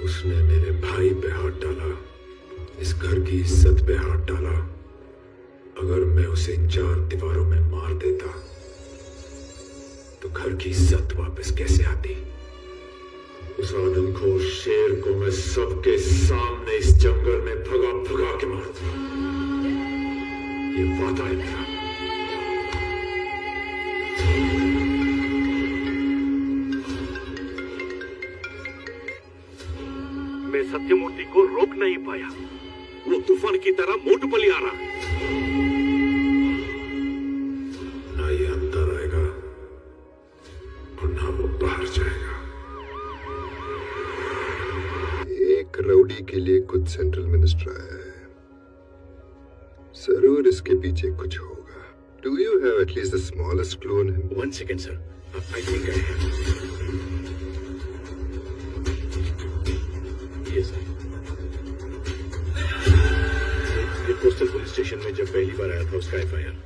उसने मेरे भाई पे हाथ डाला, इस घर की इज्जत पे हाथ डाला। अगर मैं उसे 4 दीवारों में मार देता तो घर की इज्जत वापस कैसे आती? उस आदमखोर शेर को मैं सबके सामने इस जंगल में भगा भगा के मार दूंगा। ये वादा है मेरा। मैं सत्यमूर्ति को रोक नहीं पाया, वो तूफान की तरह मोटपली आ रहा। ना ये अंदर आएगा और ना वो बाहर जाएगा। एक रउडी के लिए कुछ सेंट्रल मिनिस्टर आया है, जरूर इसके पीछे कुछ होगा। Do you have at least the smallest clue on him? 1 second sir, I think I have. Yes sir, ये कोस्टल पुलिस स्टेशन में जब पहली बार आया था उसका एफआईआर।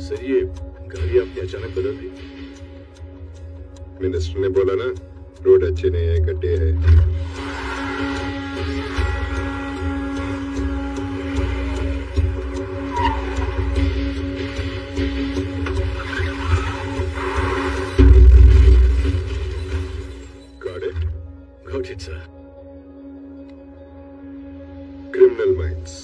सर ये गाड़ी आपने अचानक बदल दी। मिनिस्टर ने बोला ना रोड अच्छे नहीं है, गड्ढे है। Got it, sir. Criminal minds.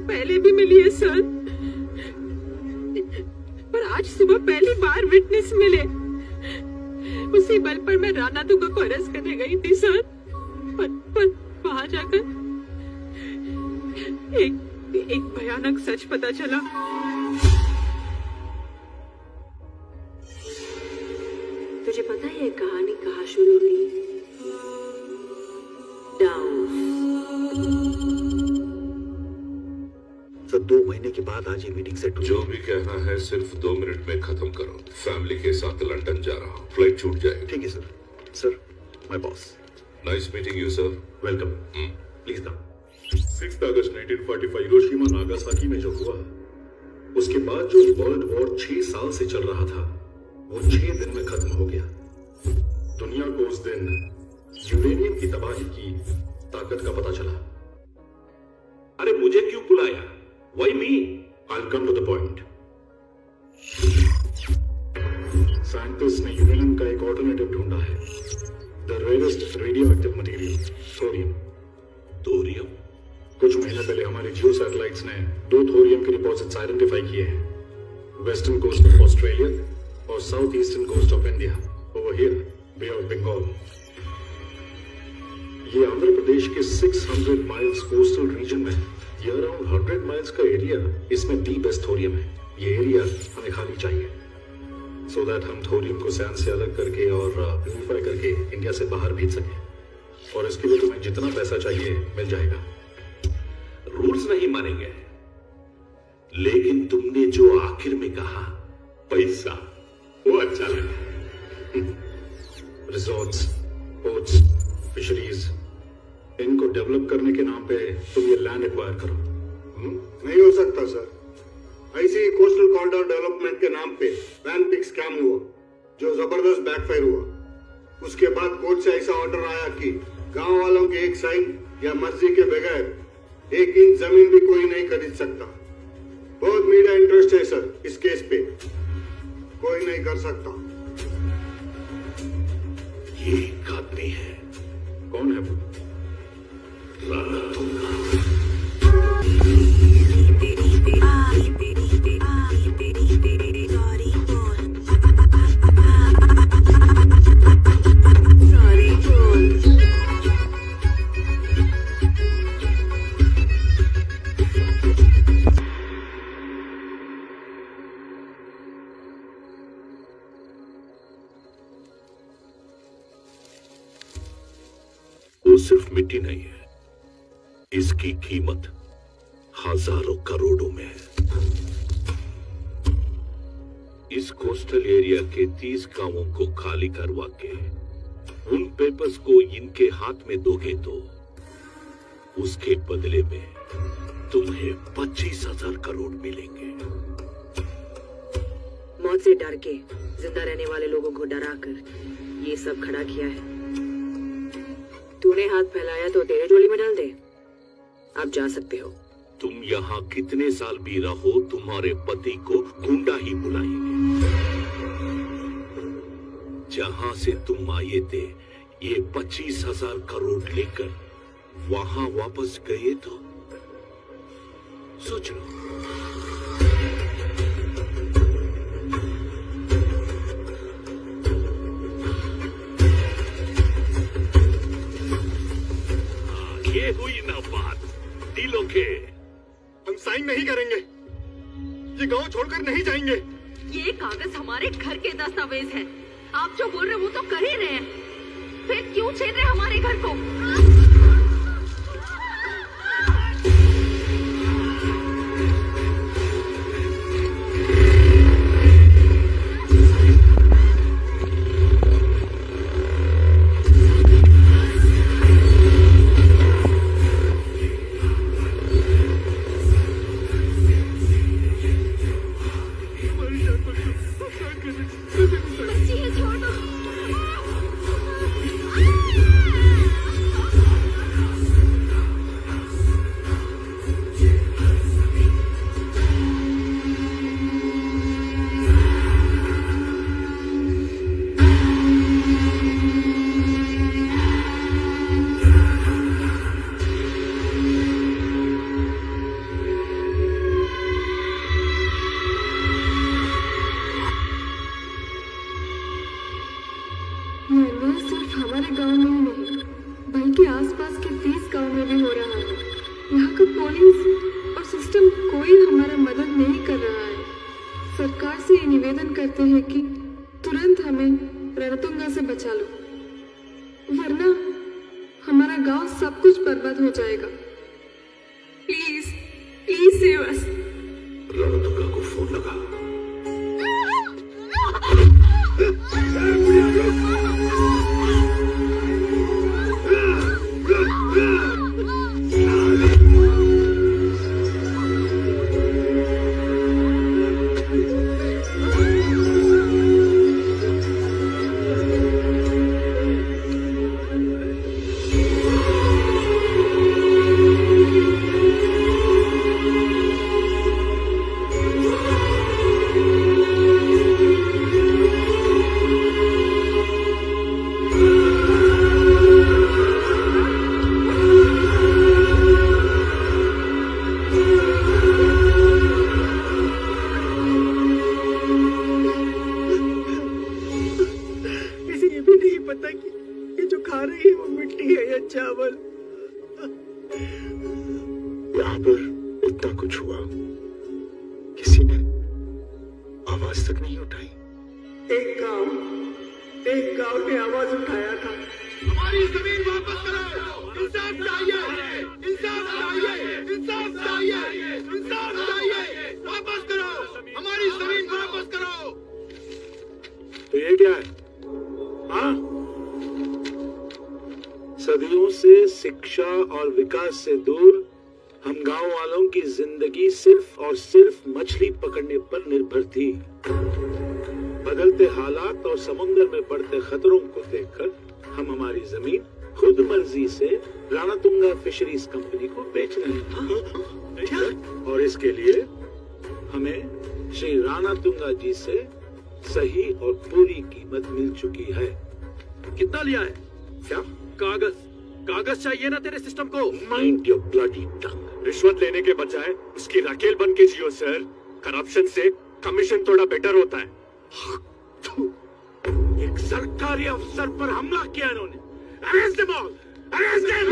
पहले भी मिली है सर, पर आज सुबह पहली बार विटनेस मिले। उसी बल पर मैं राणा दुर्गा को अरेस्ट करने गई थी सर, पर वहां जाकर एक भयानक सच पता चला। तुझे पता है ये कहानी कहाँ शुरू हुई? सर 2 महीने के बाद आज ये मीटिंग सेट हुई। जो भी कहना है सिर्फ 2 मिनट में खत्म करो। फैमिली के साथ लंदन जा रहा हूँ, फ्लाइट छूट जाएगी। ठीक है sir. Sir my boss. Nice meeting you sir. Welcome. Please come. 6 August 1945 Hiroshima Nagasaki में जो हुआ, उसके बाद जो वर्ल्ड वॉर 6 साल से चल रहा था, वो 6 दिन में खत्म हो गया। दुनिया को उस दिन यूरेनियम की तबाही की ताकत का पता चला। अरे मुझे क्यों बुलाया? Why me? I'll come to the point. Scientist ने यूरेनियम का एक ऑल्टरनेटिव ढूंढा है, the rarest radioactive material, thorium. Thorium? कुछ महीने पहले हमारे जियो सैटेलाइट्स ने 2 थोरियम के डिपॉजिट्स आइडेंटिफाई किए हैं, वेस्टर्न कोस्ट ऑफ ऑस्ट्रेलिया और south eastern coast of India, over here, Bay of Bengal. ये आंध्र प्रदेश के 600 माइल्स कोस्टल रीजन में, ये अराउंड 100 माइल्स का एरिया, इसमें दी बेस्ट थोरियम है। ये एरिया हमें खाली चाहिए, सो दैट हम थोरियम को सैंड से अलग करके और प्यूरिफाई करके इंडिया से बाहर भेज सकें। और इसके लिए तुम्हें जितना पैसा चाहिए मिल जाएगा। रूल्स नहीं मानेंगे, लेकिन तुमने जो आखिर में कहा पैसा, वो अच्छा लगा। रिजॉर्ट्स, पोर्ट्स, फिशरीज, इनको डेवलप करने के नाम पे तुम ये लैंड एक्वायर करो। नहीं हो सकता सर। ऐसे ही कोस्टल कॉरिडोर डेवलपमेंट के नाम पे वैन पिक स्कैम हुआ, जो जबरदस्त बैकफायर हुआ। उसके बाद कोर्ट से ऐसा ऑर्डर आया कि गांव वालों के एक साइन या मर्जी के बगैर 1 इंच जमीन भी कोई नहीं खरीद सकता। बहुत मीडिया इंटरेस्ट है सर इस केस पे, कोई नहीं कर सकता। ये एक आदमी है। कौन है वो? रणतुंगा। वो सिर्फ मिट्टी नहीं है, इसकी कीमत हजारों करोड़ों में है। इस कोस्टल एरिया के 30 गांवों को खाली करवा के उन पेपर्स को इनके हाथ में दोगे तो उसके बदले में तुम्हें 25,000 करोड़ मिलेंगे। मौत से डर के जिंदा रहने वाले लोगों को डराकर ये सब खड़ा किया है। तूने हाथ फैलाया तो तेरे झोली में डाल दे। आप जा सकते हो। तुम यहाँ कितने साल भी रहो, तुम्हारे पति को गुंडा ही बुलाएंगे। जहां से तुम आए थे, ये 25,000 करोड़ लेकर वहां वापस गए तो सोच लो। ये हुई ना बात, दिलों के। हम साइन नहीं करेंगे, ये गांव छोड़कर नहीं जाएंगे। ये कागज हमारे घर के दस्तावेज हैं। आप जो बोल रहे हो वो तो कर ही रहे हैं, फिर क्यों छेड़ रहे हमारे घर को? आवाज तक नहीं उठाई। एक गांव ने आवाज उठाया था, हमारी जमीन वापस करो, इंसाफ चाहिए, इंसाफ चाहिए, इंसाफ चाहिए, इंसाफ चाहिए, वापस करो, हमारी जमीन वापस करो। तो ये क्या है? हाँ, सदियों से शिक्षा और विकास से दूर हम गांव वालों की जिंदगी सिर्फ और सिर्फ मछली पकड़ने पर निर्भर थी। बदलते हालात और समुद्र में बढ़ते खतरों को देखकर हम हमारी जमीन खुद मर्जी से राणातुंगा फिशरीज कंपनी को बेच रहे हैं। और इसके लिए हमें श्री राणातुंगा जी से सही और पूरी कीमत मिल चुकी है। कितना लिया है? क्या कागज चाहिए ना तेरे सिस्टम को? माइंड योर ब्लडी टंग। रिश्वत लेने के बजाय उसकी राकेल बन के जियो सर। करप्शन से कमीशन थोड़ा बेटर होता है। एक सरकारी अफसर पर हमला किया इन्होंने। Arrest them all, arrest them.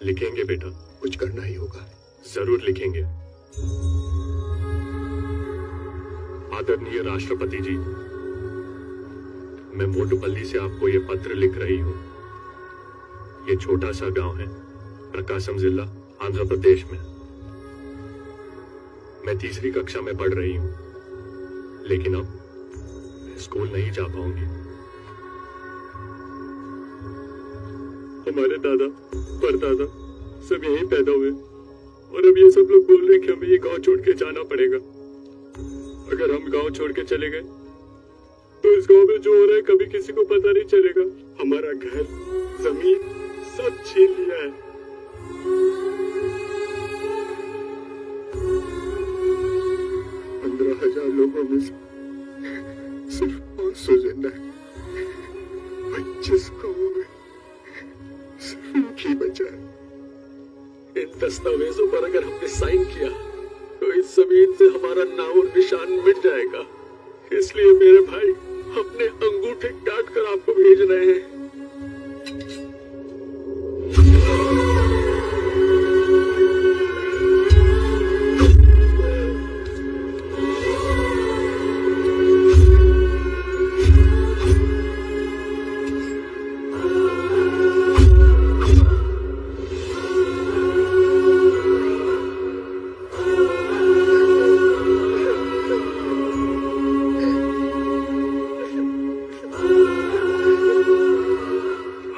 लिखेंगे बेटा, कुछ करना ही होगा। जरूर लिखेंगे। आदरणीय राष्ट्रपति जी, मैं मोटुपल्ली से आपको ये पत्र लिख रही हूँ। ये छोटा सा गांव है, प्रकाशम जिला, आंध्र प्रदेश में। मैं तीसरी कक्षा में पढ़ रही हूँ, लेकिन अब स्कूल नहीं जा पाऊंगी। हमारे दादा परदादा सब यहीं पैदा हुए और अब ये सब लोग बोल रहे हैं कि हमें ये गांव छोड़ के जाना पड़ेगा। अगर हम गांव छोड़ के चले गए तो इस गांव में जो हो रहा है कभी किसी को पता नहीं चलेगा। हमारा घर, जमीन सब छीन लिया है। 15,000 लोगों में सिर्फ 500 जिंदा है। 25 गांवों में सिर्फ एक ही बचा है। इन दस्तावेजों पर अगर हमने साइन किया तो इस जमीन से हमारा नाम और निशान मिट जाएगा। इसलिए मेरे भाई अपने अंगूठे काट कर आपको भेज रहे हैं।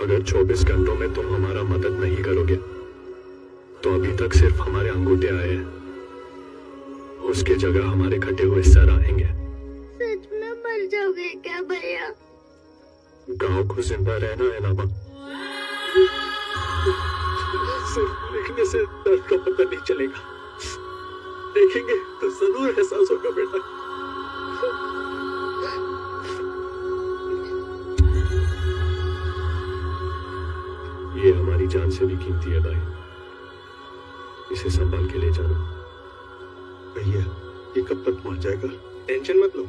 अगर 24 घंटों में तुम हमारा मदद नहीं करोगे तो अभी तक सिर्फ हमारे अंगूठे आए हैं, उसके जगह हमारे कटे हुए सर आएंगे। सच में मर जाओगे क्या भैया? गांव को जिंदा रहना है नामा। सिर्फ लिखने से दर्द का पता नहीं चलेगा, देखेंगे तो जरूर एहसास होगा बेटा। ये हमारी जान से भी कीमती है भाई, इसे संभाल के ले जाना। भैया ये कब तक पहुंच जाएगा? टेंशन मत लो,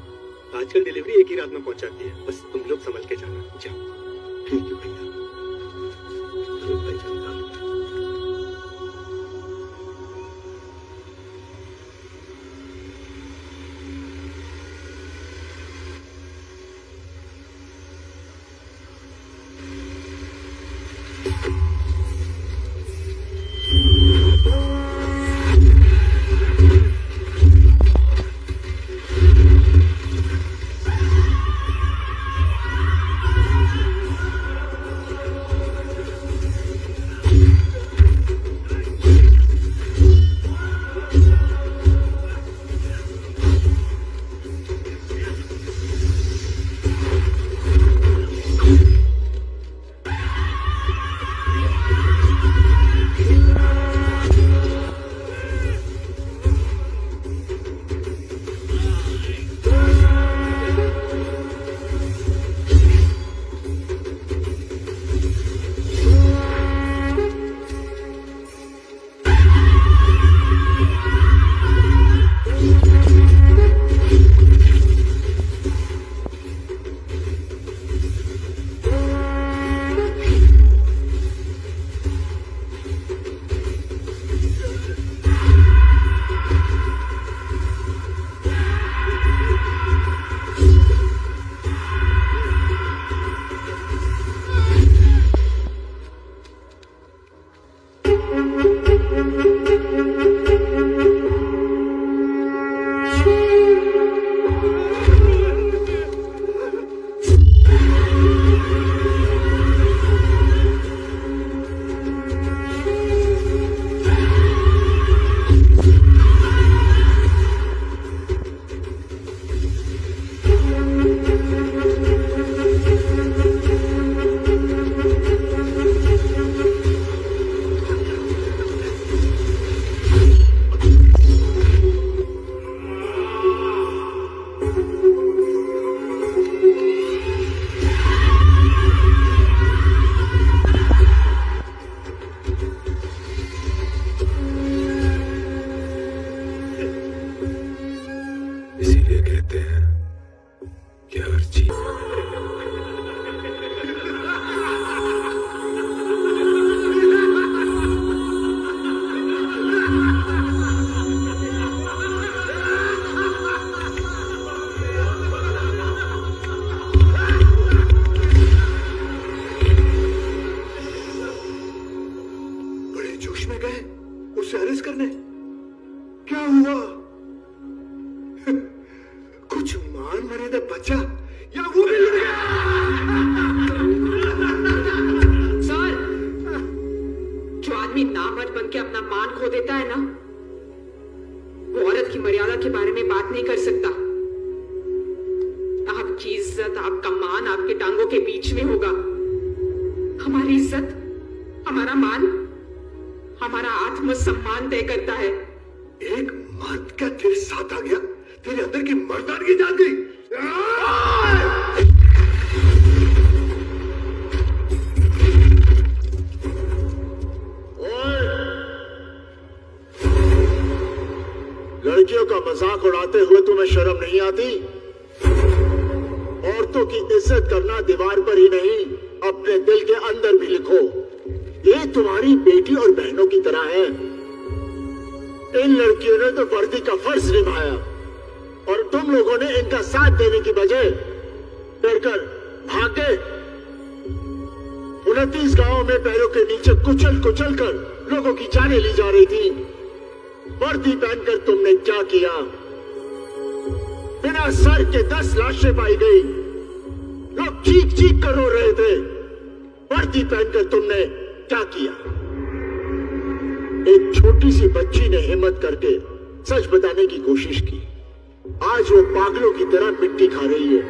आजकल डिलीवरी एक ही रात में पहुंच जाती है, बस तुम लोग संभल के जाना। जाओ। ठीक है भैया। का मजाक उड़ाते हुए तुम्हें शर्म नहीं आती? औरतों की इज्जत करना दीवार पर ही नहीं, अपने दिल के अंदर भी लिखो। ये तुम्हारी बेटी और बहनों की तरह है। इन लड़कियों ने तो वर्दी का फर्ज निभाया और तुम लोगों ने इनका साथ देने की बजाय डरकर भाग गए। 29 गांवों में पैरों के नीचे कुचल कुचल कर लोगों की जानें ली जा रही थी। वर्दी पहनकर तुमने क्या किया? बिना सर के 10 लाशें पाई गई। लोग चीख चीख कर रो रहे थे। वर्दी पहनकर तुमने क्या किया? एक छोटी सी बच्ची ने हिम्मत करके सच बताने की कोशिश की। आज वो पागलों की तरह मिट्टी खा रही है।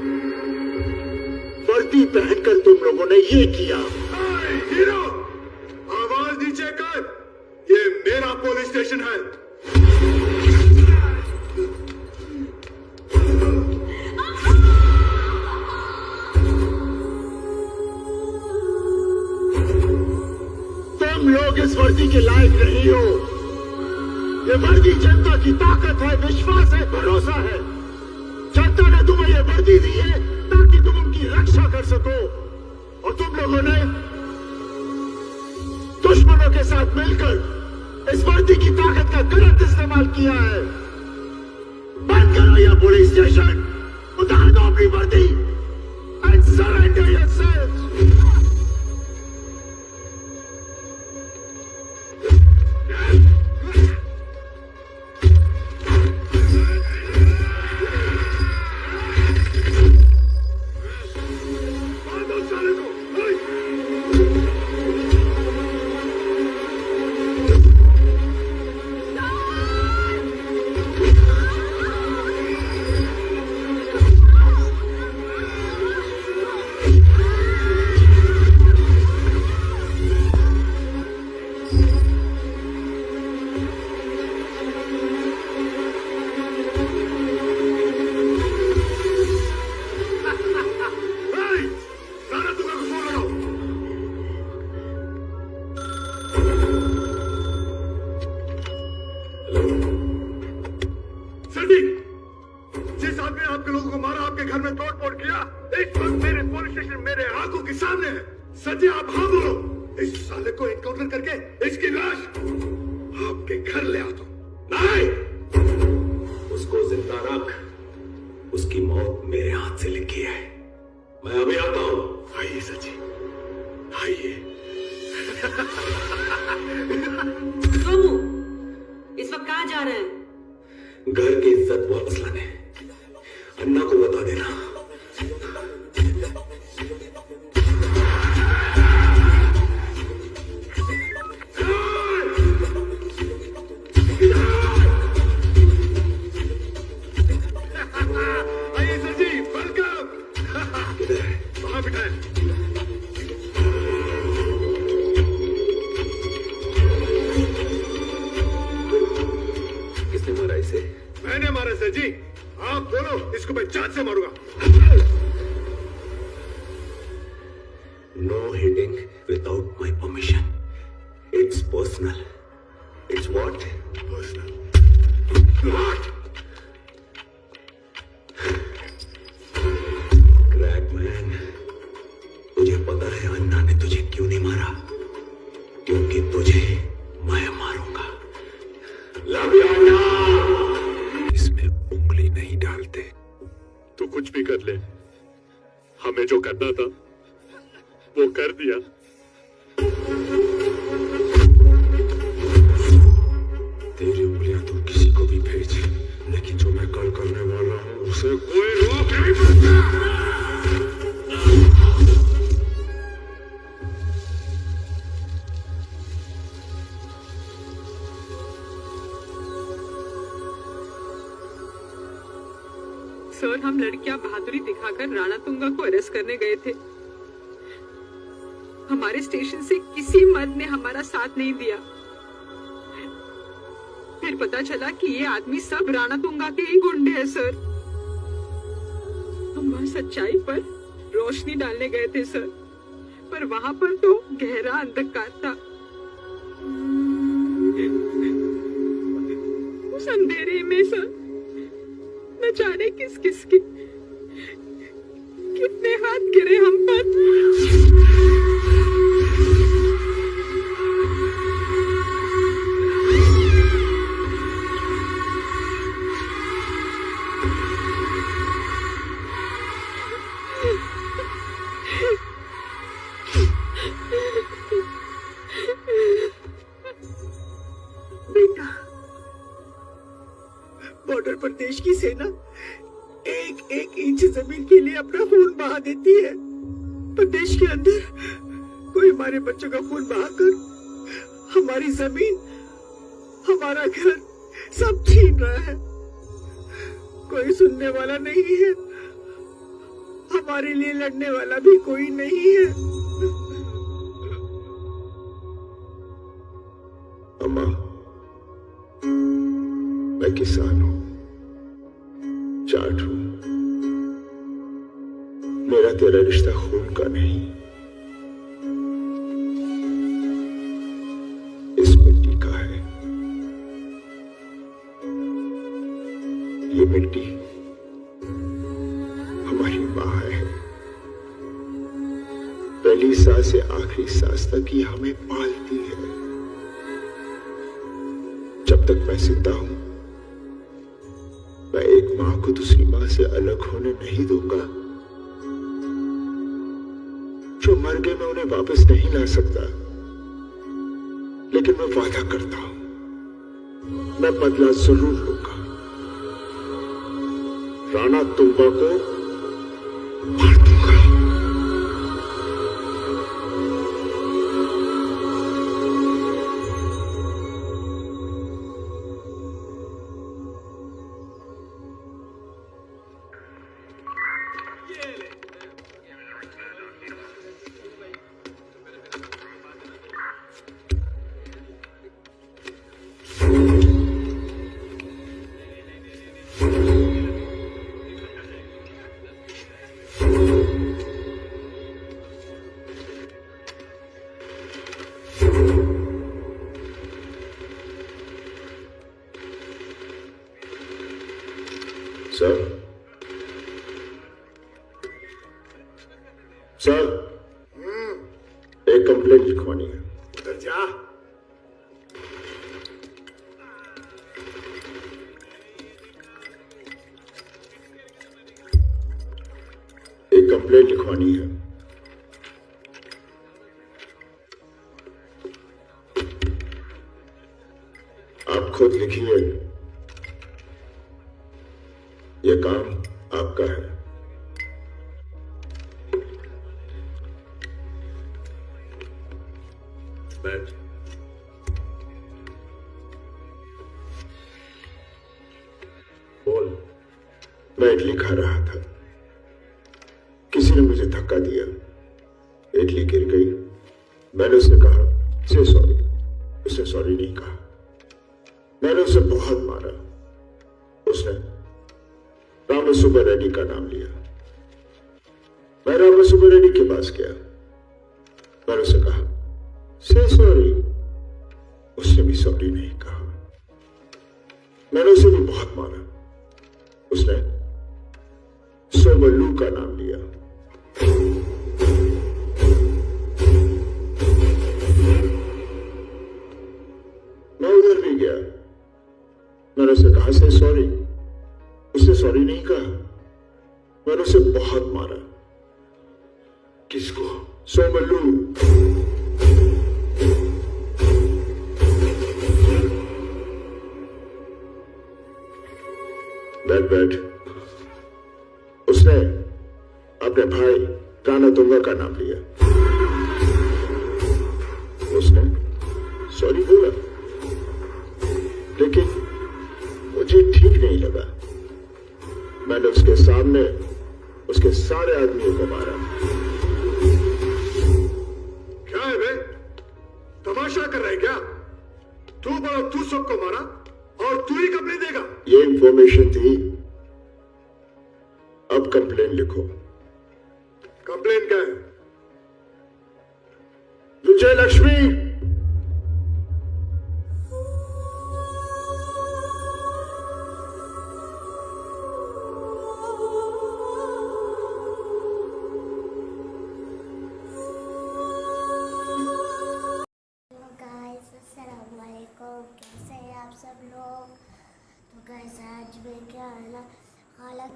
वर्दी पहनकर तुम लोगों ने ये किया। हीरो, आवाज नीचे कर। ये मेरा पुलिस स्टेशन है। तुम लोग इस वर्दी के लायक नहीं हो। ये वर्दी जनता की ताकत है, विश्वास है, भरोसा है। जनता ने तुम्हें ये वर्दी दी है ताकि तुम उनकी रक्षा कर सको, और तुम लोगों ने दुश्मनों के साथ मिलकर इस वर्दी की ताकत का गलत इस्तेमाल किया है। बंद करो यह पुलिस स्टेशन, उतार दो अपनी वर्दी एंड सरेंडर योरसेल्व्स। सर, हम लड़कियां बहादुरी दिखाकर राणा तुंगा को अरेस्ट करने गए थे। हमारे स्टेशन से किसी मर्द ने हमारा साथ नहीं दिया। फिर पता चला कि ये आदमी सब राणा तुंगा के ही गुंडे हैं सर। हम वहाँ सच्चाई पर रोशनी डालने गए थे सर, पर वहाँ पर तो गहरा अंधकार था। उस अंधेरे में सर जाने किस किस के कितने हाथ गिरे हम पर। बॉर्डर पर देश की सेना एक एक इंच जमीन के लिए अपना खून बहा देती है, पर देश के अंदर कोई हमारे बच्चों का खून बहाकर हमारी जमीन, हमारा घर सब छीन रहा है। कोई सुनने वाला नहीं है, हमारे लिए लड़ने वाला भी कोई नहीं है। अम्मा, मैं किसान हूं, जाट हूं। मेरा तेरा रिश्ता खून का नहीं, इस मिट्टी का है। ये मिट्टी हमारी माँ है। पहली सांस से आखिरी सांस तक ये हमें पालती है। जब तक मैं जिंदा हूं, मैं एक मां को दूसरी मां से अलग होने नहीं दूंगा। जो मर गए मैं उन्हें वापस नहीं ला सकता, लेकिन मैं वादा करता हूं, मैं बदला जरूर लूंगा। राणा तुंगा को मार दूंगा। सर, एक कंप्लेंट लिखवानी है। उधर जा। एक कंप्लेंट लिखवानी है। आप खुद लिखिए। यह काम आपका है। बोल। मैं इडली खा रहा था, किसी ने मुझे धक्का दिया, इडली गिर गई। मैंने उसे कहा से सॉरी, उसने सॉरी नहीं कहा। मैंने उसे बहुत मारा, उसने रामा सुब्बा रेड्डी का नाम लिया। मैं रामा सुब्बा रेड्डी के पास गया, मैंने उसे कहा से सॉरी, उसने भी सॉरी नहीं कहा। मैंने उसे भी बहुत मारा, उसने सोमल्लू का नाम लिया। मैं उधर भी गया, मैंने उसे कहा से सॉरी, उसने सॉरी नहीं कहा। मैंने उसे बहुत मारा। किसको? सोमल्लू। बैठ। उसने अपने भाई राणा तुंगा का नाम लिया। उसने सॉरी बोला, लेकिन मुझे ठीक नहीं लगा। मैंने उसके सामने उसके सारे आदमियों को मारा। क्या है बे? तमाशा कर रहे क्या? तू बोलो, तू सबको मारा और तू ही कंप्लेन देगा? ये इंफॉर्मेशन थी, अब कंप्लेन लिखो। कंप्लेन क्या है? विजय लक्ष्मी,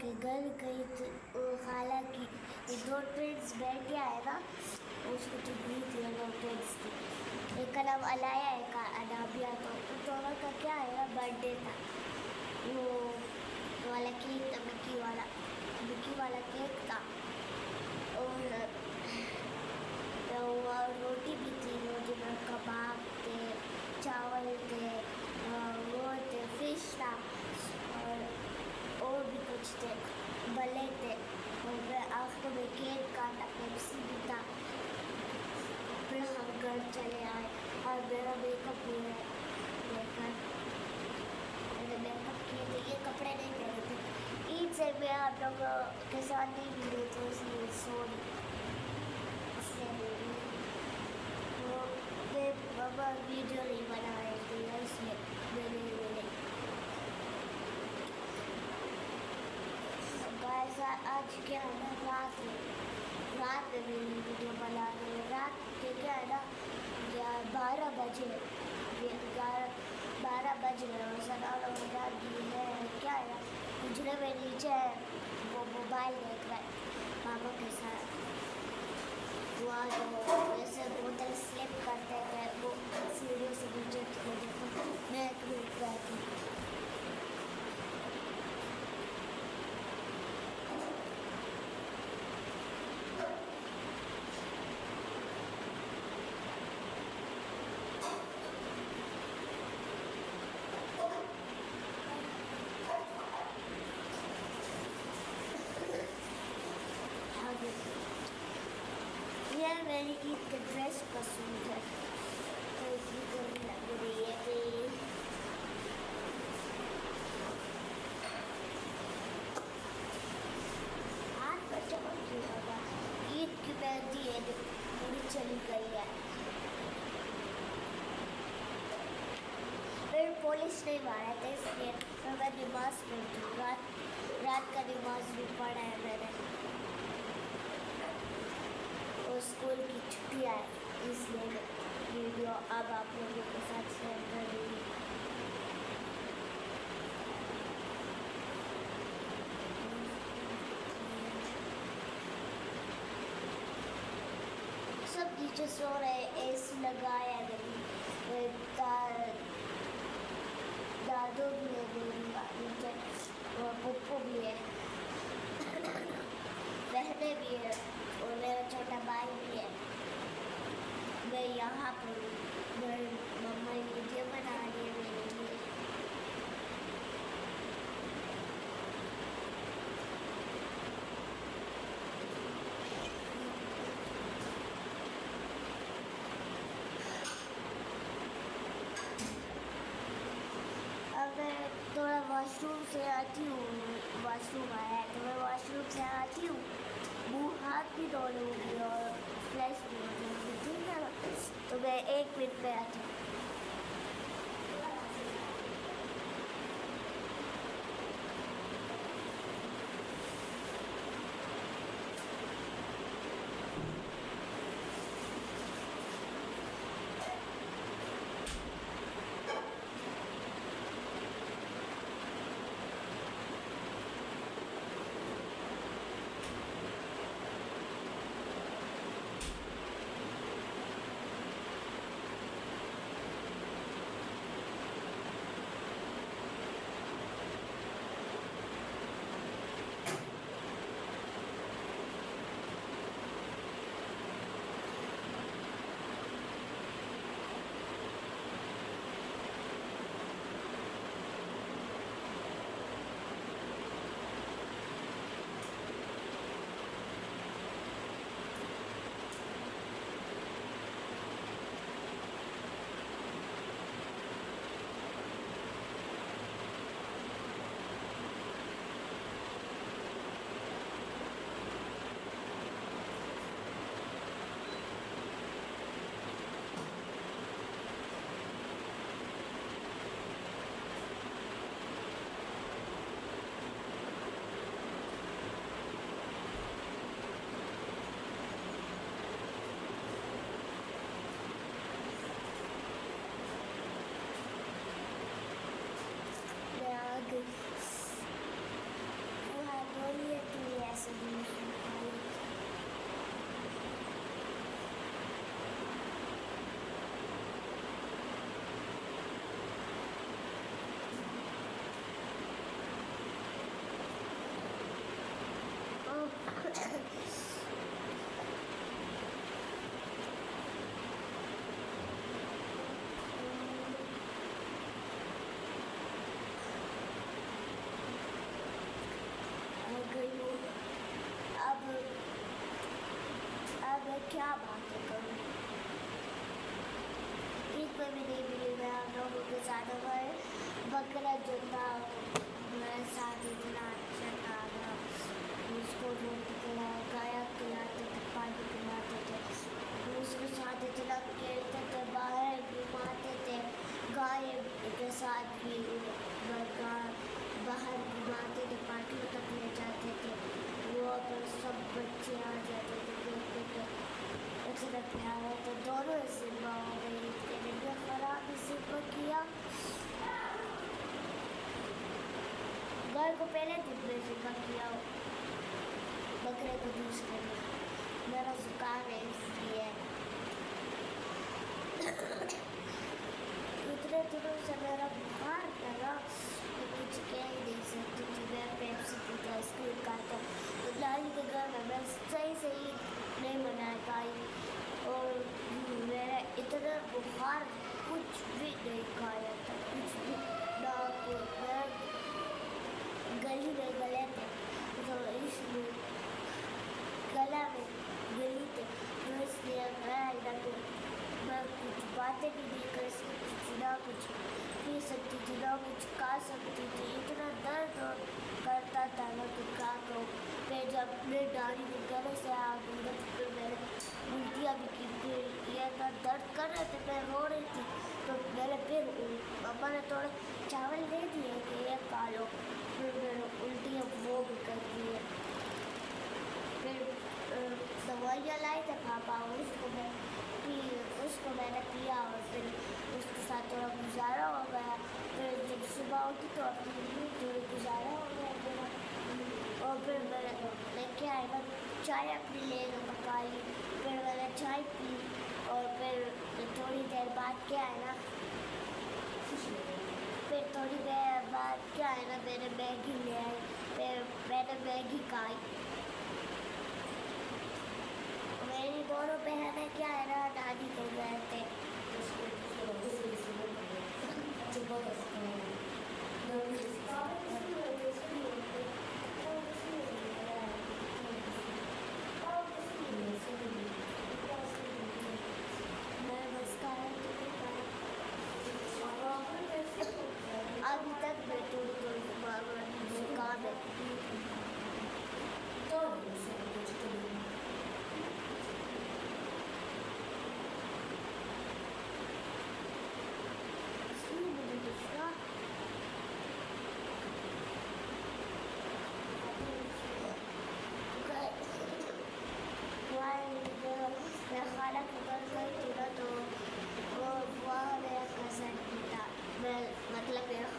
के घर गई थी और खाला की दो ट्विंस बेटियाँ है ना, उसको तो हुई थी दो ट्विंस थी, एक का नाम अलाया एक का अनाबिया। तो उन दोनों का क्या है ना बर्थडे था, वो वाला केक था, मिकी वाला केक था। और रोटी भी थी, रोटी में कबाब थे, चावल थे, वो थे, फिश था और भी कुछ थे, बले थे। और आखिर में केक काटा, पेप्सी भी था। फिर हम घर चले आए और मेरा मेकअप भी है, मैंने मेकअप किए थे, ये कपड़े नहीं पहने थे। ईद से मैं आप लोगों के साथ नहीं मिले थे, इसलिए सॉरी। तो मैं बाबा वीडियो नहीं बना रहे थे इसलिए मैंने गाइस आज क्या है ना, रात में मेरी वीडियो बना रही है। रात के क्या है ना 12 बजे 12 बज रहे हो, सनाल और दादी है क्या है गुजरे में नीचे है, वो मोबाइल देख रहा है पापा के साथ। वहाँ जो वैसे बोतल स्लिप करते थे वो सीढ़ियों से नीचे देखो, मैं टूट बैठी। यह मेरी ईद का ड्रेस पसंद है, तो इसलिए गर्मी लग रही है कि आज बच्चा क्यों होगा। ईद की मेहंदी है पूरी चली गई है, फिर पुलिस नहीं मारा था इसलिए मैं नमाज पढ़ती हूँ। रात का नमाज भी पढ़ा है मैंने, और स्कूल की छुट्टियाँ है इसलिए वीडियो अब आप लोगों के साथ शेयर कर रही हूँ। सब नीचे सो रहे, एसी लगाया नहीं, दादू भी है मेरी नीचे और पप्पू भी है, बहने भी है और मेरा छोटा भाई भी है। मैं यहाँ पर मम्मा वीडियो बना रही है मेरे लिए। अब मैं थोड़ा वॉशरूम से आती हूँ, वॉशरूम आया है तो मैं वॉशरूम से आती हूँ, मुँह हाथ भी धो लूँगी और फ्लैश भी हो जाऊँगी, ठीक है ना। तो मैं 1 मिनट में आती हूँ। क्या बातें करूँ। ईद में भी नहीं मिली, मैं हम लोगों के साथ हमारे बकरा जो था हमारे साथ इतना अच्छा था ना, उसको रोटी खिलाया खिलाते थे, पानी पिलाते थे, उसके साथ इतना खेलते थे, बाहर घुमाते थे, गाय के साथ भी बाहर घुमाते थे, पार्टियों तक ले जाते थे। वो पर सब बच्चे आ जाते थे देखते थे, इतना प्यार है। तो दोनों सिम्बा हो गई, तेरे भी खराब सिम्बा किया। घर को पहले दिन में सिम्बा किया, बकरे को दूसरे दिन। मेरा जुकाम है इसलिए इतने दिनों से मेरा बुखार था ना, तो कुछ कह ही नहीं सकती थी। मैं पेप्सी पीता, आइसक्रीम खाता, तो नानी के घर में मैं सही नहीं मना पाई, और मेरा इतना बुखार कुछ भी नहीं खाया था, कुछ भी ना। मैं गली में गले थे, तो इसलिए गला में गली थे, तो इसलिए मैं कुछ बातें भी नहीं कर सकती थी, ना कुछ पी सकती थी, ना कुछ खा सकती थी। इतना दर्द करता था ना कि क्या कहूँ। फिर जब मेरी नानी के गले से आ गई ना, फिर मैंने उल्टियाँ भी की, फिर ये ना दर्द कर रहे थे, मैं रो रही थी, तो मैंने फिर मम्मा ने थोड़े चावल दे दिए कि ये खा लो, फिर मैंने उल्टियाँ वो भी कर दी है। फिर दवाइयाँ लाए थे पापा, उसको मैंने पिया, और फिर उसके साथ थोड़ा गुजारा हो गया। फिर जब सुबह उठी तो अपनी थोड़ी गुजारा हो गया मेरा, और फिर मैंने क्या है ना, चाय अपनी ले पका ली, फिर मैंने चाय पी, और फिर थोड़ी देर बाद क्या है ना, फिर थोड़ी देर बाद क्या है ना, मैंने मैगी ले आई, फिर मैंने मैगी खाई। मेरी दोनों बहनें क्या है ना, दादी के गए थे, मैं बस अभी तक मैं थोड़ी जुकाम है, तो मैं खाना के घर गई थी ना, तो वो वहाँ मेरा कज़न था, मैं मतलब मेरा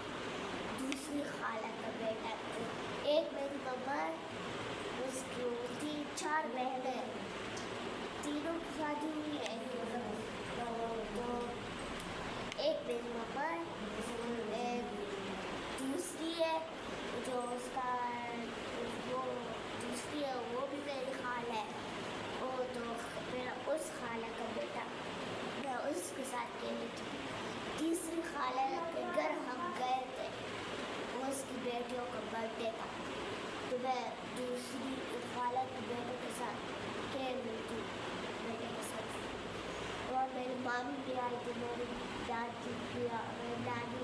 दूसरी खाला का बेटा। एक मेरी मम्मा, उसकी 3-4 बहनें, तीनों की शादी हुई है, तो एक मेरी मम्मा, एक दूसरी है जो उसका वो दूसरी है, वो भी मेरी खाल है, वो तो मेरा उस खाला का बेटा, मैं उसके साथ खेली थी। तीसरी खाला के घर हम गए थे, वो उसकी बेटियों का बर्थडे था, तो मैं दूसरी खाला के बेटे के साथ खेल रही थी, बेटे के साथ। और मेरी मामी भी आई थी, मेरी दादी भी, मेरी नानी